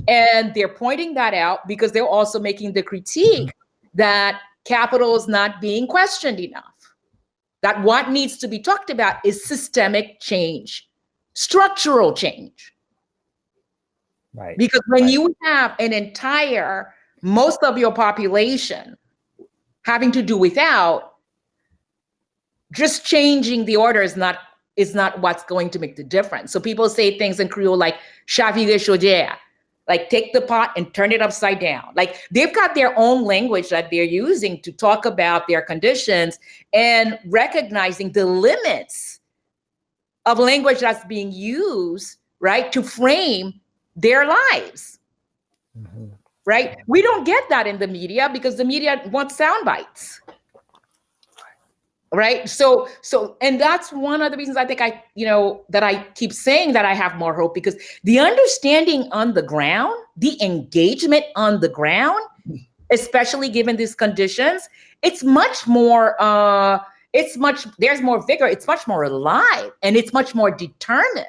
And they're pointing that out because they're also making the critique that capital is not being questioned enough. That what needs to be talked about is systemic change, structural change. Right. Because when you have an entire, most of your population having to do without, just changing the order is not what's going to make the difference. So people say things in Creole like "chavirer chaudière," like take the pot and turn it upside down. Like they've got their own language that they're using to talk about their conditions and recognizing the limits of language that's being used, right, to frame their lives. Mm-hmm. Right? We don't get that in the media because the media wants sound bites. Right. So, and that's one of the reasons I think that I keep saying that I have more hope, because the understanding on the ground, the engagement on the ground, especially given these conditions, it's much more, there's more vigor. It's much more alive and it's much more determined.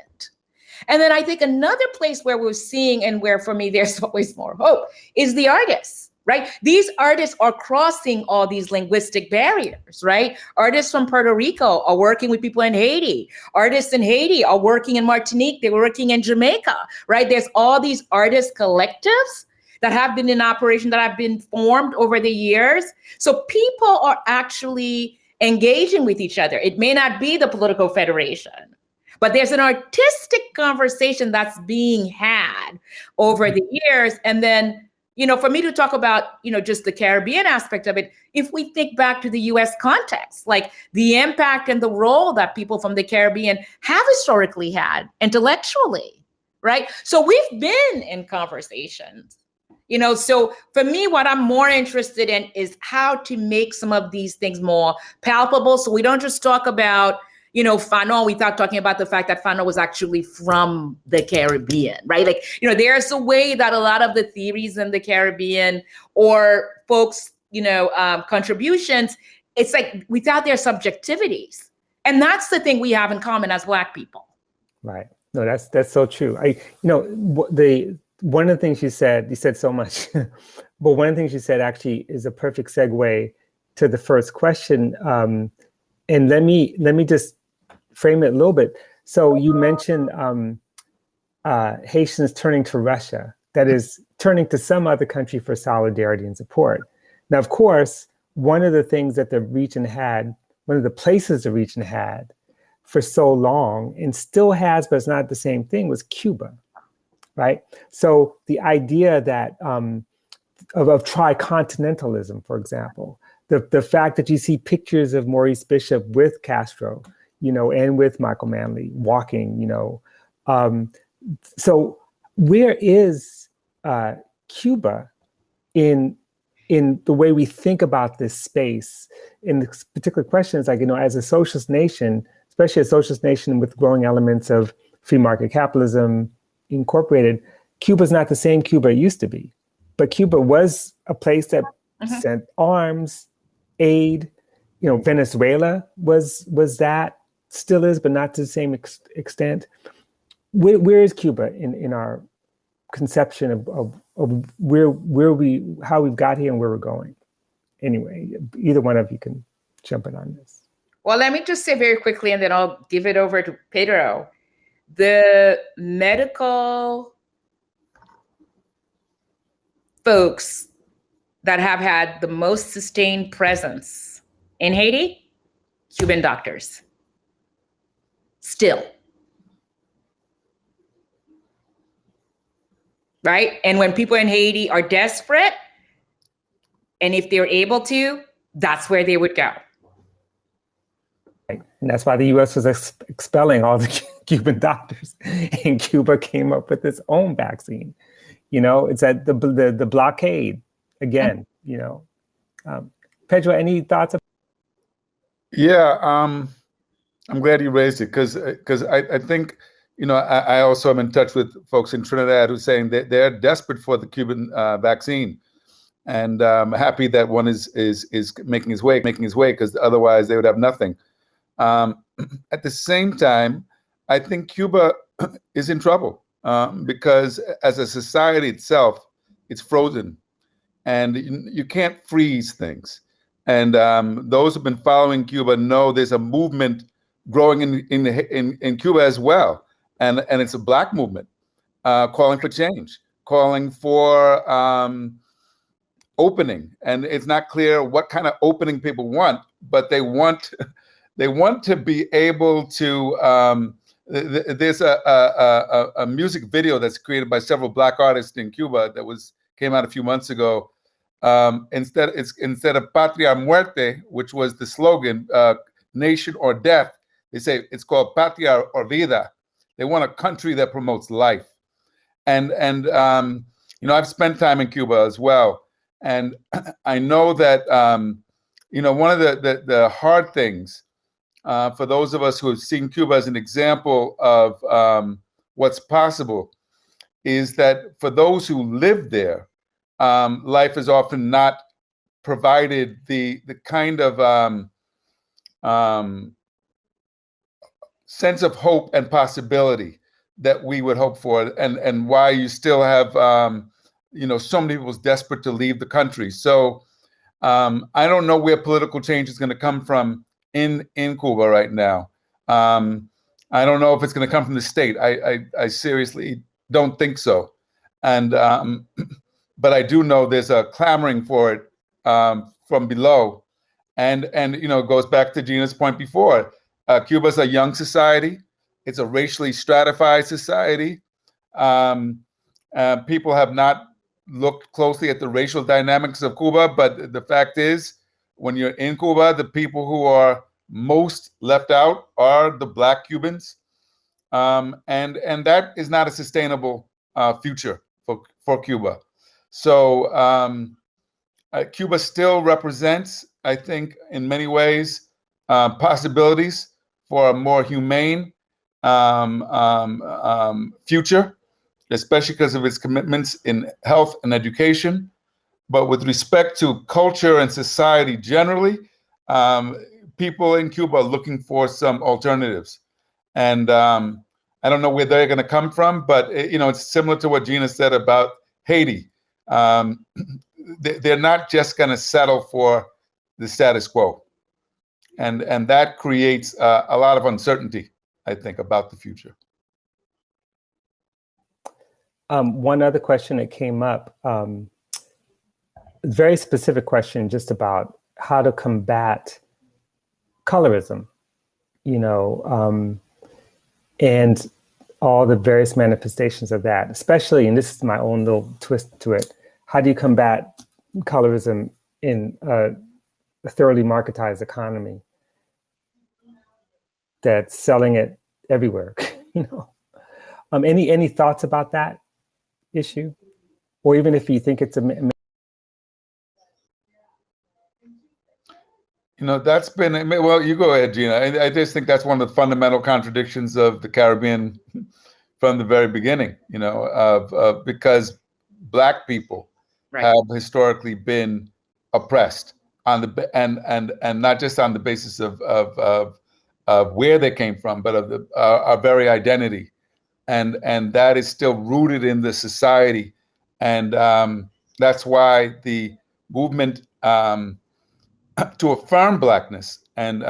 And then I think another place where we're seeing, and where for me, there's always more hope, is the artists. Right? These artists are crossing all these linguistic barriers, right? Artists from Puerto Rico are working with people in Haiti. Artists in Haiti are working in Martinique. They're working in Jamaica, right? There's all these artist collectives that have been in operation, that have been formed over the years. So people are actually engaging with each other. It may not be the political federation, but there's an artistic conversation that's being had over the years. And then, for me to talk about, just the Caribbean aspect of it, if we think back to the US context, like the impact and the role that people from the Caribbean have historically had intellectually, right? So we've been in conversations, so for me, what I'm more interested in is how to make some of these things more palpable. So we don't just talk about, Fanon, we start talking about the fact that Fanon was actually from the Caribbean, right? Like, there's a way that a lot of the theories in the Caribbean or folks, contributions, it's like without their subjectivities. And that's the thing we have in common as Black people. Right. No, that's so true. One of the things you said so much, but one of the things you said actually is a perfect segue to the first question. And let me just frame it a little bit. So you mentioned Haitians turning to Russia, that is turning to some other country for solidarity and support. Now, of course, one of the things that the region had, one of the places the region had for so long and still has, but it's not the same thing, was Cuba, right? So the idea that of tricontinentalism, for example, the fact that you see pictures of Maurice Bishop with Castro, and with Michael Manley walking, so where is Cuba in in the way we think about this space. In this particular question, it's like, as a socialist nation, especially a socialist nation with growing elements of free market capitalism incorporated, Cuba's not the same Cuba it used to be. But Cuba was a place that sent arms, aid. Venezuela was that, still is, but not to the same extent. Where is Cuba in our conception of how we've got here and where we're going? Anyway, either one of you can jump in on this. Well, let me just say very quickly, and then I'll give it over to Pedro. The medical folks that have had the most sustained presence in Haiti, Cuban doctors. Still. Right? And when people in Haiti are desperate, and if they're able to, that's where they would go. Right. And that's why the U.S. was expelling all the Cuban doctors, and Cuba came up with its own vaccine. It's at the blockade again. Pedro, any thoughts? Yeah, I'm glad you raised it because I think I also am in touch with folks in Trinidad who are saying that they're desperate for the Cuban vaccine, and I'm happy that one is making his way because otherwise they would have nothing. At the same time, I think Cuba is in trouble because as a society itself, it's frozen, and you can't freeze things. And those who've been following Cuba know there's a movement growing in Cuba as well, and it's a Black movement calling for change, calling for opening. And it's not clear what kind of opening people want, but they want to be able to. There's a music video that's created by several Black artists in Cuba that came out a few months ago. Instead of Patria Muerte, which was the slogan, nation or death, they say it's called Patria or Vida. They want a country that promotes life. And I've spent time in Cuba as well. And I know that, one of the hard things for those of us who have seen Cuba as an example of what's possible is that for those who live there, life is often not provided the kind of sense of hope and possibility that we would hope for, and why you still have so many people desperate to leave the country. So I don't know where political change is going to come from in Cuba right now. I don't know if it's going to come from the state. I seriously don't think so. And but I do know there's a clamoring for it from below, and it goes back to Gina's point before. Cuba's a young society. It's a racially stratified society. People have not looked closely at the racial dynamics of Cuba, but the fact is, when you're in Cuba, the people who are most left out are the Black Cubans, and that is not a sustainable future for Cuba. So Cuba still represents, I think, in many ways, possibilities for a more humane future, especially because of its commitments in health and education. But with respect to culture and society generally, people in Cuba are looking for some alternatives. And I don't know where they're going to come from, but it's similar to what Gina said about Haiti. They're not just going to settle for the status quo. And that creates a lot of uncertainty, I think, about the future. One other question that came up, very specific question just about how to combat colorism, and all the various manifestations of that, especially, and this is my own little twist to it, how do you combat colorism in a thoroughly marketized economy that's selling it everywhere? Any thoughts about that issue? Or even if you think it's That's been, well, you go ahead, Gina. I just think that's one of the fundamental contradictions of the Caribbean from the very beginning, because Black people have historically been oppressed and not just on the basis of where they came from, but of our very identity. And that is still rooted in the society. And that's why the movement to affirm Blackness and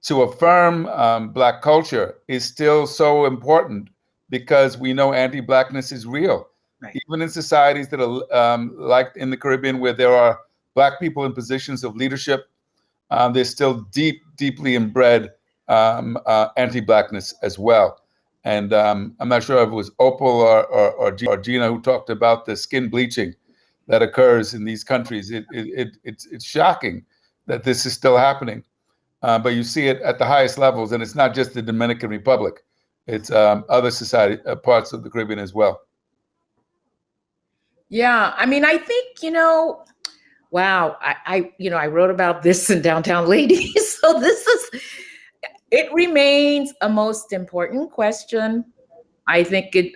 to affirm Black culture is still so important, because we know anti-Blackness is real. Right. Even in societies that are like in the Caribbean, where there are Black people in positions of leadership, there's still deeply inbred anti-Blackness as well. And I'm not sure if it was Opal or Gina who talked about the skin bleaching that occurs in these countries. It's shocking that this is still happening, but you see it at the highest levels, and it's not just the Dominican Republic; it's other society parts of the Caribbean as well. Yeah, I mean, I think wow, I wrote about this in Downtown Ladies, so it remains a most important question. I think it.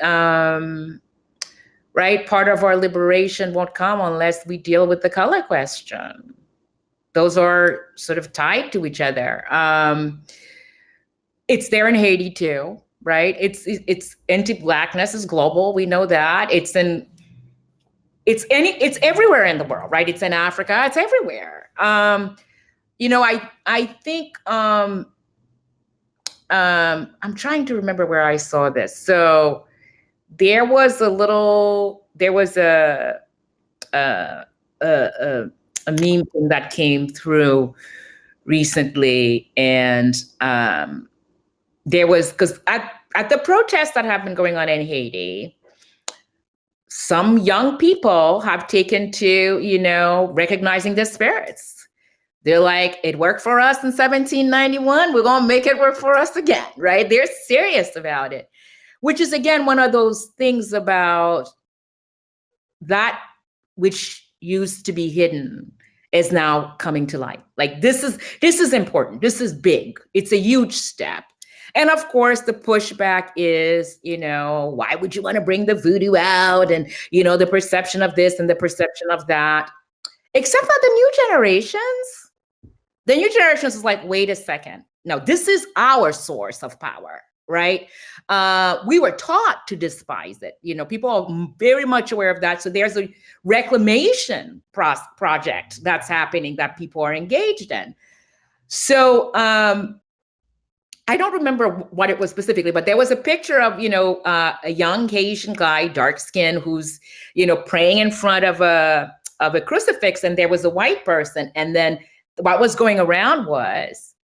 Right? Part of our liberation won't come unless we deal with the color question. Those are sort of tied to each other. It's there in Haiti too, right? It's anti-Blackness is global. We know that. It's everywhere in the world, right? It's in Africa. It's everywhere. I think I'm trying to remember where I saw this. So. There was a meme thing that came through recently, and there was, because at the protests that have been going on in Haiti, some young people have taken to recognizing the spirits. They're like, it worked for us in 1791. We're gonna make it work for us again, right? They're serious about it. Which is, again, one of those things about that which used to be hidden is now coming to light. Like, this is important. This is big. It's a huge step. And of course, the pushback is, why would you want to bring the voodoo out? And, the perception of this and the perception of that. Except for the new generations. The new generations is like, wait a second. No, this is our source of power. Right? We were taught to despise it. People are very much aware of that. So there's a reclamation project that's happening that people are engaged in. So I don't remember what it was specifically, but there was a picture of, a young Haitian guy, dark skin, who's, praying in front of a crucifix, and there was a white person. And then what was going around was,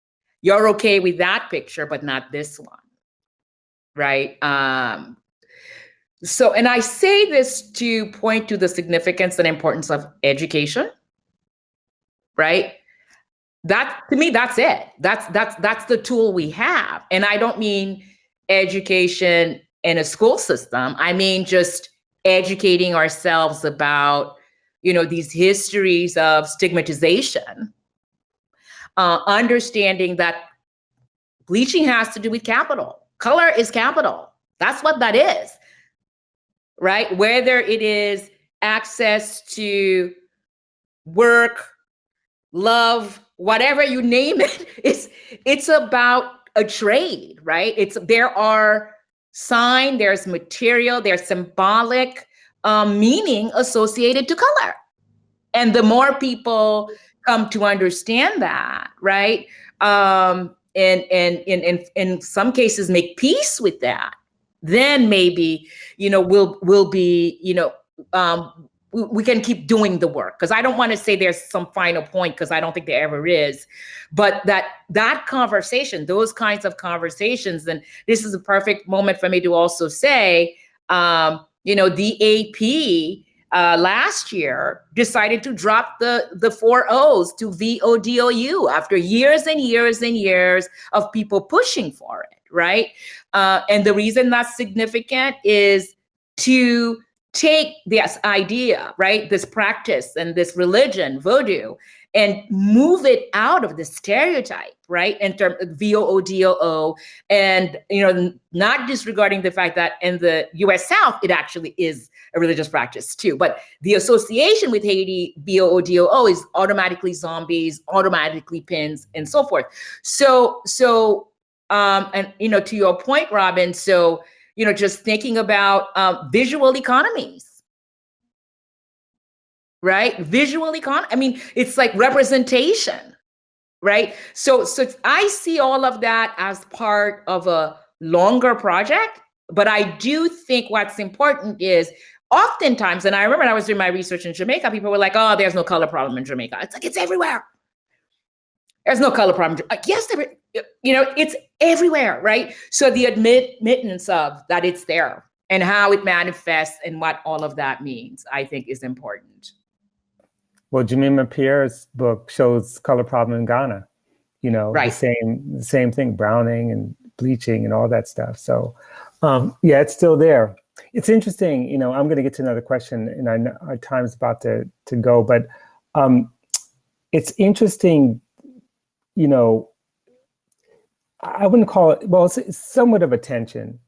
you're okay with that picture, but not this one. Right. So, and I say this to point to the significance and importance of education. Right. That, to me, that's it. That's the tool we have. And I don't mean education in a school system. I mean, just educating ourselves about, these histories of stigmatization, understanding that bleaching has to do with capital. Color is capital. That's what that is, right? Whether it is access to work, love, whatever you name it, it's about a trade, right? There are sign, there's material, there's symbolic meaning associated to color. And the more people come to understand that, right? And in some cases make peace with that, then maybe, we'll be, we can keep doing the work. Because I don't want to say there's some final point, because I don't think there ever is. But that conversation, those kinds of conversations, and this is a perfect moment for me to also say, the AP last year decided to drop the 4 O's to VODOU after years and years and years of people pushing for it, right? And the reason that's significant is to take this idea, right, this practice and this religion, voodoo, and move it out of the stereotype, right, in terms of VOODOO, and not disregarding the fact that in the U.S. South it actually is a religious practice too, but the association with Haiti, VOODOO, is automatically zombies, automatically pins, and so forth. So and to your point, Robin, so just thinking about visual economies. Right? Visual economy. I mean, it's like representation, right? So I see all of that as part of a longer project, but I do think what's important is oftentimes, and I remember when I was doing my research in Jamaica, people were like, oh, there's no color problem in Jamaica. It's like, it's everywhere. There's no color problem. Yes, it's everywhere, right? So the admittance of that it's there and how it manifests and what all of that means, I think is important. Well, Jemima Pierre's book shows color problem in Ghana, right. the same thing, browning and bleaching and all that stuff. So, yeah, it's still there. It's interesting, I'm going to get to another question, and I know our time's about to go, but it's interesting, I wouldn't call it, well, it's somewhat of a tension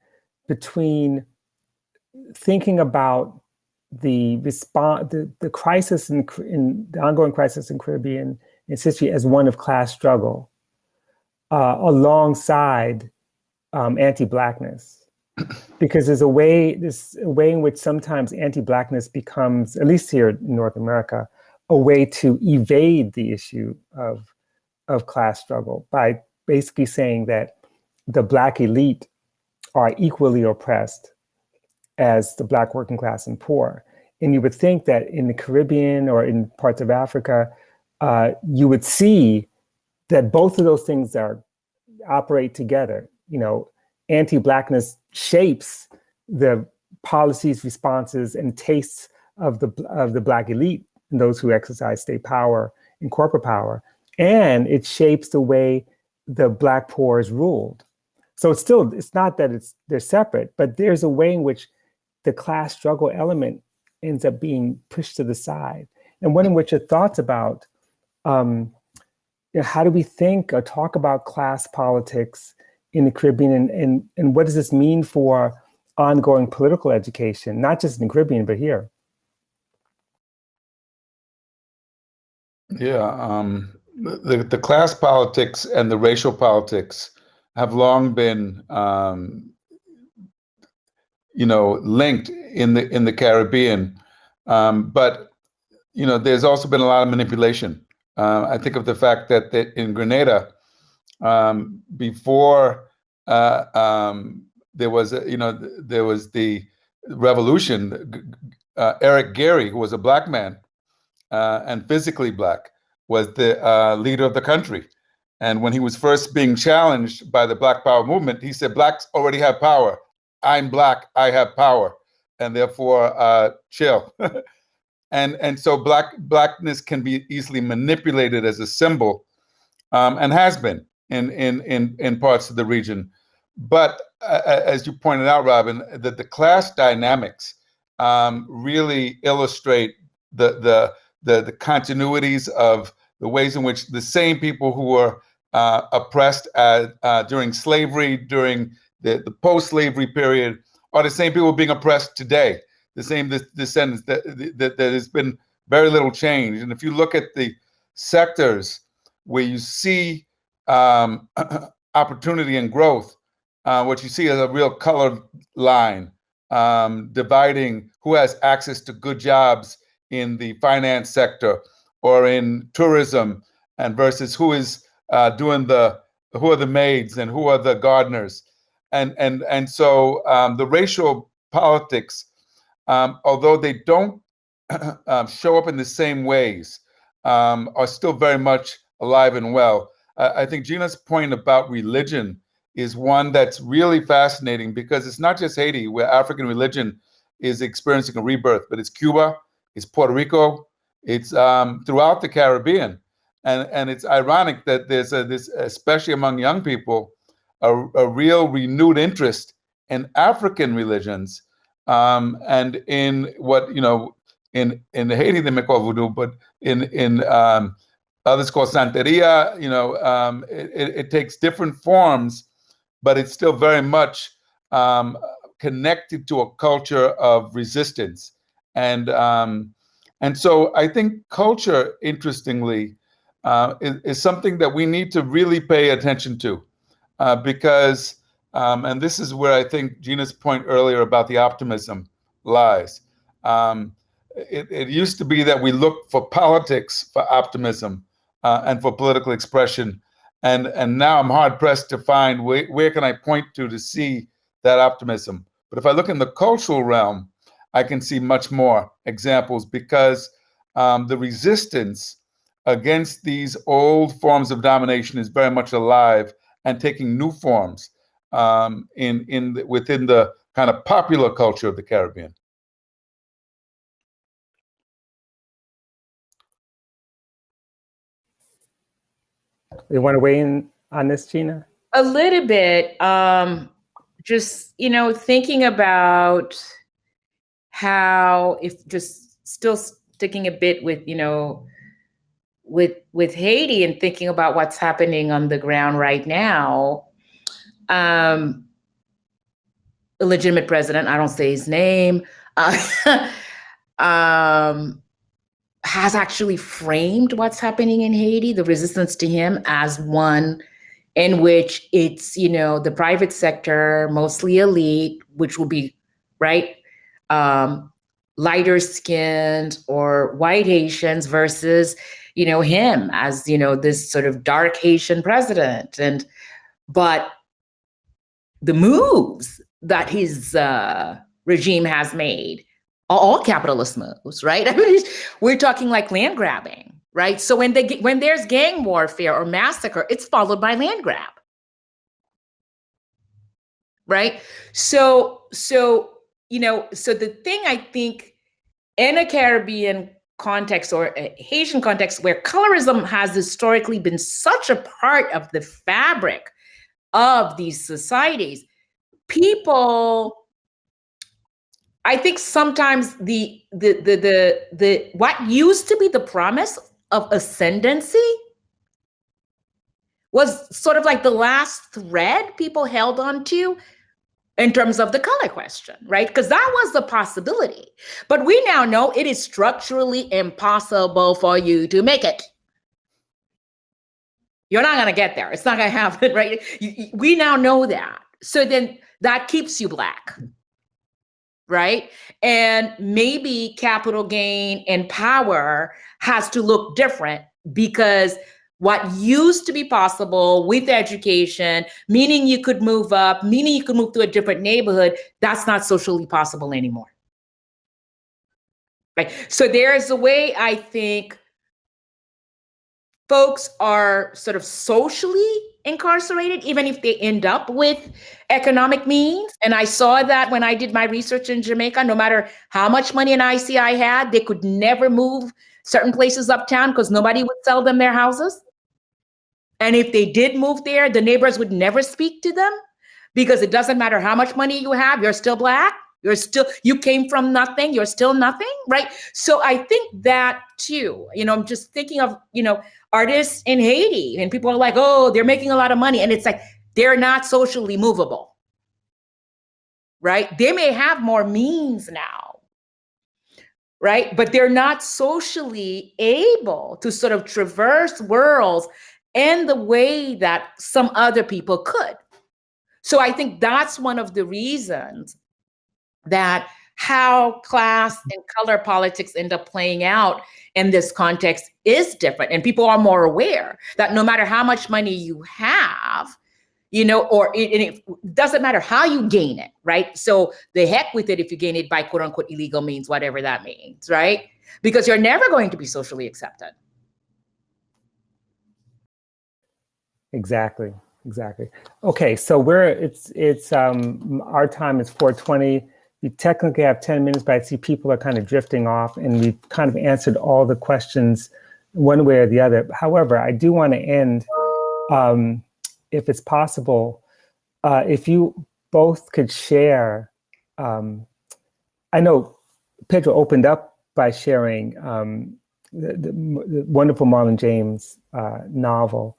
between thinking about the response, the crisis in the ongoing crisis in Caribbean history as one of class struggle, alongside anti-Blackness, because there's a way in which sometimes anti-Blackness becomes, at least here in North America, a way to evade the issue of class struggle by basically saying that the Black elite are equally oppressed as the Black working class and poor. And you would think that in the Caribbean or in parts of Africa, you would see that both of those things operate together. Anti-Blackness shapes the policies, responses, and tastes of the Black elite and those who exercise state power and corporate power. And it shapes the way the Black poor is ruled. So it's not that they're separate, but there's a way in which the class struggle element ends up being pushed to the side. And one in which your thoughts about how do we think or talk about class politics in the Caribbean, and what does this mean for ongoing political education, not just in the Caribbean, but here? Yeah, the class politics and the racial politics have long been linked in the Caribbean, but there's also been a lot of manipulation. I think of the fact that in Grenada, before there was the revolution, Eric Gary, who was a Black man and physically Black, was the leader of the country. And when he was first being challenged by the Black Power movement, he said, "Blacks already have power. I'm Black, I have power, and therefore chill." and so Blackness can be easily manipulated as a symbol, and has been in parts of the region. But as you pointed out, Robin, that the class dynamics really illustrate the continuities of the ways in which the same people who were oppressed during slavery, during the post-slavery period, are the same people being oppressed today. The same descendants. That there's been very little change. And if you look at the sectors where you see opportunity and growth, what you see is a real color line dividing who has access to good jobs in the finance sector or in tourism, and versus who is who are the maids and who are the gardeners, and so the racial politics, although they don't show up in the same ways, are still very much alive and well. I think Gina's point about religion is one that's really fascinating, because it's not just Haiti where African religion is experiencing a rebirth, but it's Cuba, it's Puerto Rico, it's throughout the Caribbean. And it's ironic that there's this, especially among young people, a real renewed interest in African religions, and in what, in Haiti they may call voodoo, but in others call Santeria, it takes different forms, but it's still very much connected to a culture of resistance. And so I think culture, interestingly, is something that we need to really pay attention to, because, and this is where I think Gina's point earlier about the optimism lies. It used to be that we looked for politics for optimism and for political expression. And now I'm hard pressed to find where can I point to see that optimism. But if I look in the cultural realm, I can see much more examples, because the resistance against these old forms of domination is very much alive and taking new forms within the kind of popular culture of the Caribbean. You want to weigh in on this, Gina? A little bit. Just, thinking about how, if just still sticking a bit with, with Haiti, and thinking about what's happening on the ground right now, a legitimate president, I don't say his name, has actually framed what's happening in Haiti, the resistance to him, as one in which it's, the private sector, mostly elite, which will be, right, lighter skinned or white Haitians versus, him as, this sort of dark Haitian president. But the moves that his regime has made are all capitalist moves, right? I mean, we're talking like land grabbing. Right. So when there's gang warfare or massacre, it's followed by land grab. Right. So the thing, I think, in a Caribbean context or a Haitian context where colorism has historically been such a part of the fabric of these societies, people, I think sometimes the what used to be the promise of ascendancy was sort of like the last thread people held on to in terms of the color question, right? Because that was the possibility. But we now know it is structurally impossible for you to make it. You're not going to get there. It's not going to happen, right? We now know that. So then that keeps you Black. Right? And maybe capital gain and power has to look different, because what used to be possible with education, meaning you could move up, meaning you could move to a different neighborhood, that's not socially possible anymore. Right? So there is a way, I think, folks are sort of socially incarcerated, even if they end up with economic means. And I saw that when I did my research in Jamaica. No matter how much money an ICI had, they could never move certain places uptown because nobody would sell them their houses. And if they did move there, the neighbors would never speak to them, because it doesn't matter how much money you have, you're still Black. You came from nothing, you're still nothing, right? So I think that too, I'm just thinking of, artists in Haiti, and people are like, oh, they're making a lot of money. And it's like, they're not socially movable, right? They may have more means now, right? But they're not socially able to sort of traverse worlds in the way that some other people could. So I think that's one of the reasons that how class and color politics end up playing out in this context is different. And people are more aware that no matter how much money you have, or it doesn't matter how you gain it, right? So the heck with it if you gain it by quote unquote illegal means, whatever that means, right? Because you're never going to be socially accepted. Exactly. Okay, so it's our time is 4:20. We technically have 10 minutes, but I see people are kind of drifting off, and we've kind of answered all the questions one way or the other. However, I do want to end, if it's possible, if you both could share I know Pedro opened up by sharing the wonderful Marlon James novel,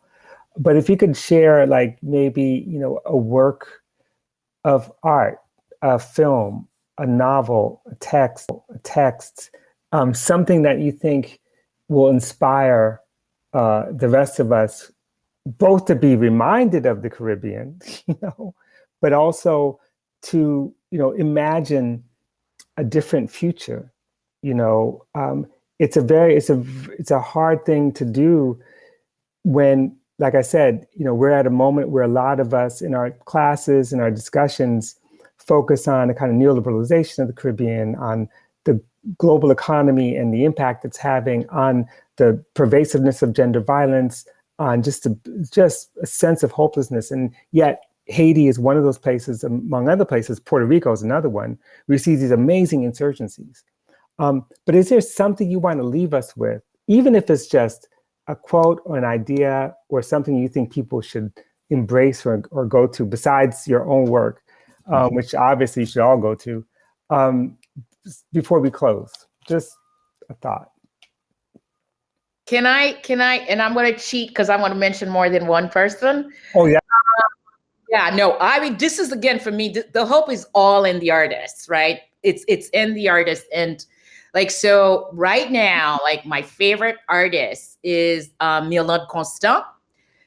but if you could share like maybe, you know, a work of art, a film, a novel, a text, something that you think will inspire the rest of us, both to be reminded of the Caribbean, you know, but also to, you know, imagine a different future. You know, it's a hard thing to do when, like I said, you know, we're at a moment where a lot of us in our classes and our discussions focus on the kind of neoliberalization of the Caribbean, on the global economy and the impact it's having on the pervasiveness of gender violence, on just a sense of hopelessness. And yet Haiti is one of those places, among other places. Puerto Rico is another one. We see these amazing insurgencies. But is there something you want to leave us with, even if it's just a quote or an idea or something you think people should embrace or go to besides your own work, which obviously you should all go to, before we close? Just a thought. Can I, and I'm going to cheat because I want to mention more than one person. Oh, yeah. Yeah, no, I mean, this is, again, for me, the hope is all in the artists, right? It's in the artists. And like, so right now, like my favorite artist is Mylène Constant.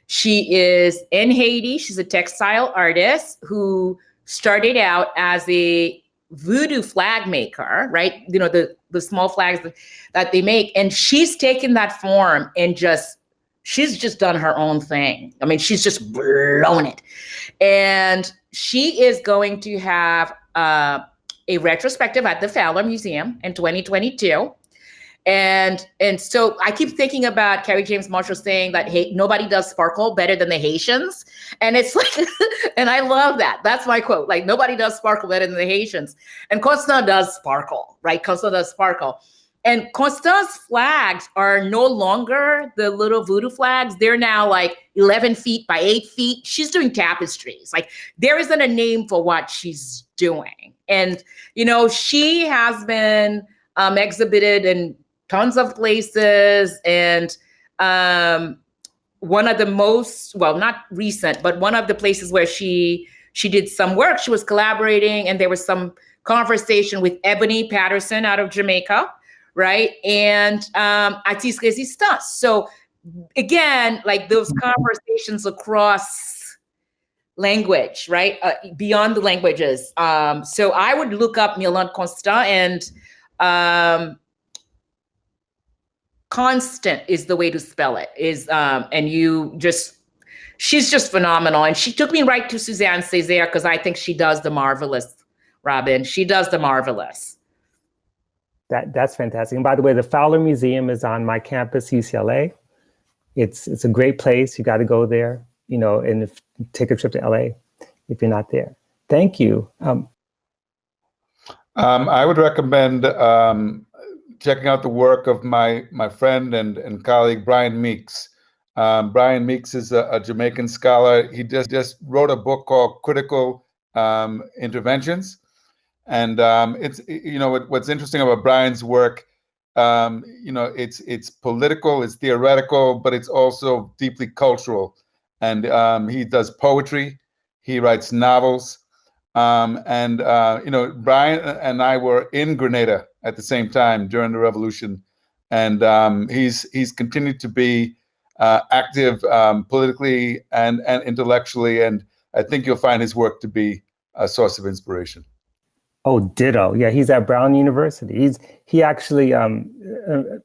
She is in Haiti. She's a textile artist who started out as a voodoo flag maker, right? You know, the small flags that they make. And she's taken that form and she's just done her own thing. I mean, she's just blown it. And she is going to have a retrospective at the Fowler Museum in 2022. And so I keep thinking about Kerry James Marshall saying that, hey, nobody does sparkle better than the Haitians. And it's like, and I love that. That's my quote. Like, nobody does sparkle better than the Haitians. And Constant does sparkle, right? Constant does sparkle. And Constant's flags are no longer the little voodoo flags. They're now like 11 feet by 8 feet. She's doing tapestries. Like, there isn't a name for what she's doing. And, you know, she has been exhibited in tons of places. And one of the most, well, not recent, but one of the places where she did some work, she was collaborating, and there was some conversation with Ebony Patterson out of Jamaica, right? And Artiste Resistance. So again, like those conversations across language, right? Beyond the languages. So I would look up Mylène Constant, and Constant is the way to spell it. She's just phenomenal. And she took me right to Suzanne Césaire because I think she does the marvelous, Robin. She does the marvelous. That's fantastic. And by the way, the Fowler Museum is on my campus, UCLA. It's a great place. You got to go there, you know, and take a trip to LA if you're not there. Thank you. I would recommend checking out the work of my friend and colleague, Brian Meeks. Brian Meeks is a Jamaican scholar. He just wrote a book called Critical Interventions. And it's, you know, what's interesting about Brian's work, you know, it's political, it's theoretical, but it's also deeply cultural. And he does poetry, he writes novels. You know, Brian and I were in Grenada at the same time during the revolution. And he's continued to be active politically and intellectually. And I think you'll find his work to be a source of inspiration. Oh, ditto. Yeah, he's at Brown University. He actually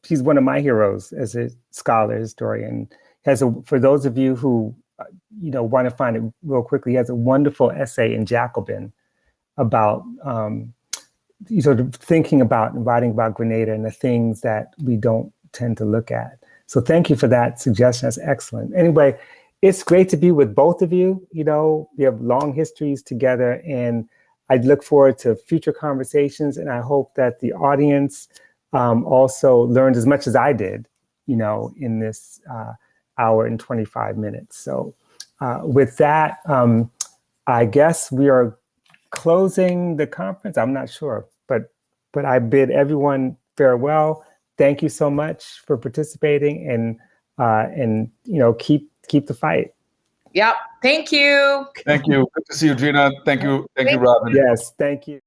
he's one of my heroes as a scholar, historian. For those of you who you know want to find it real quickly, he has a wonderful essay in Jacobin about sort of thinking about and writing about Grenada and the things that we don't tend to look at. So thank you for that suggestion. That's excellent. Anyway, it's great to be with both of you. You know, we have long histories together, and I'd look forward to future conversations, and I hope that the audience also learned as much as I did, you know, in this hour and 25 minutes. So with that, I guess we are closing the conference. I'm not sure, but But I bid everyone farewell. Thank you so much for participating, and keep the fight. Yep. Thank you. Thank you. Good to see you, Gina. Thank you, Robin. Yes, thank you.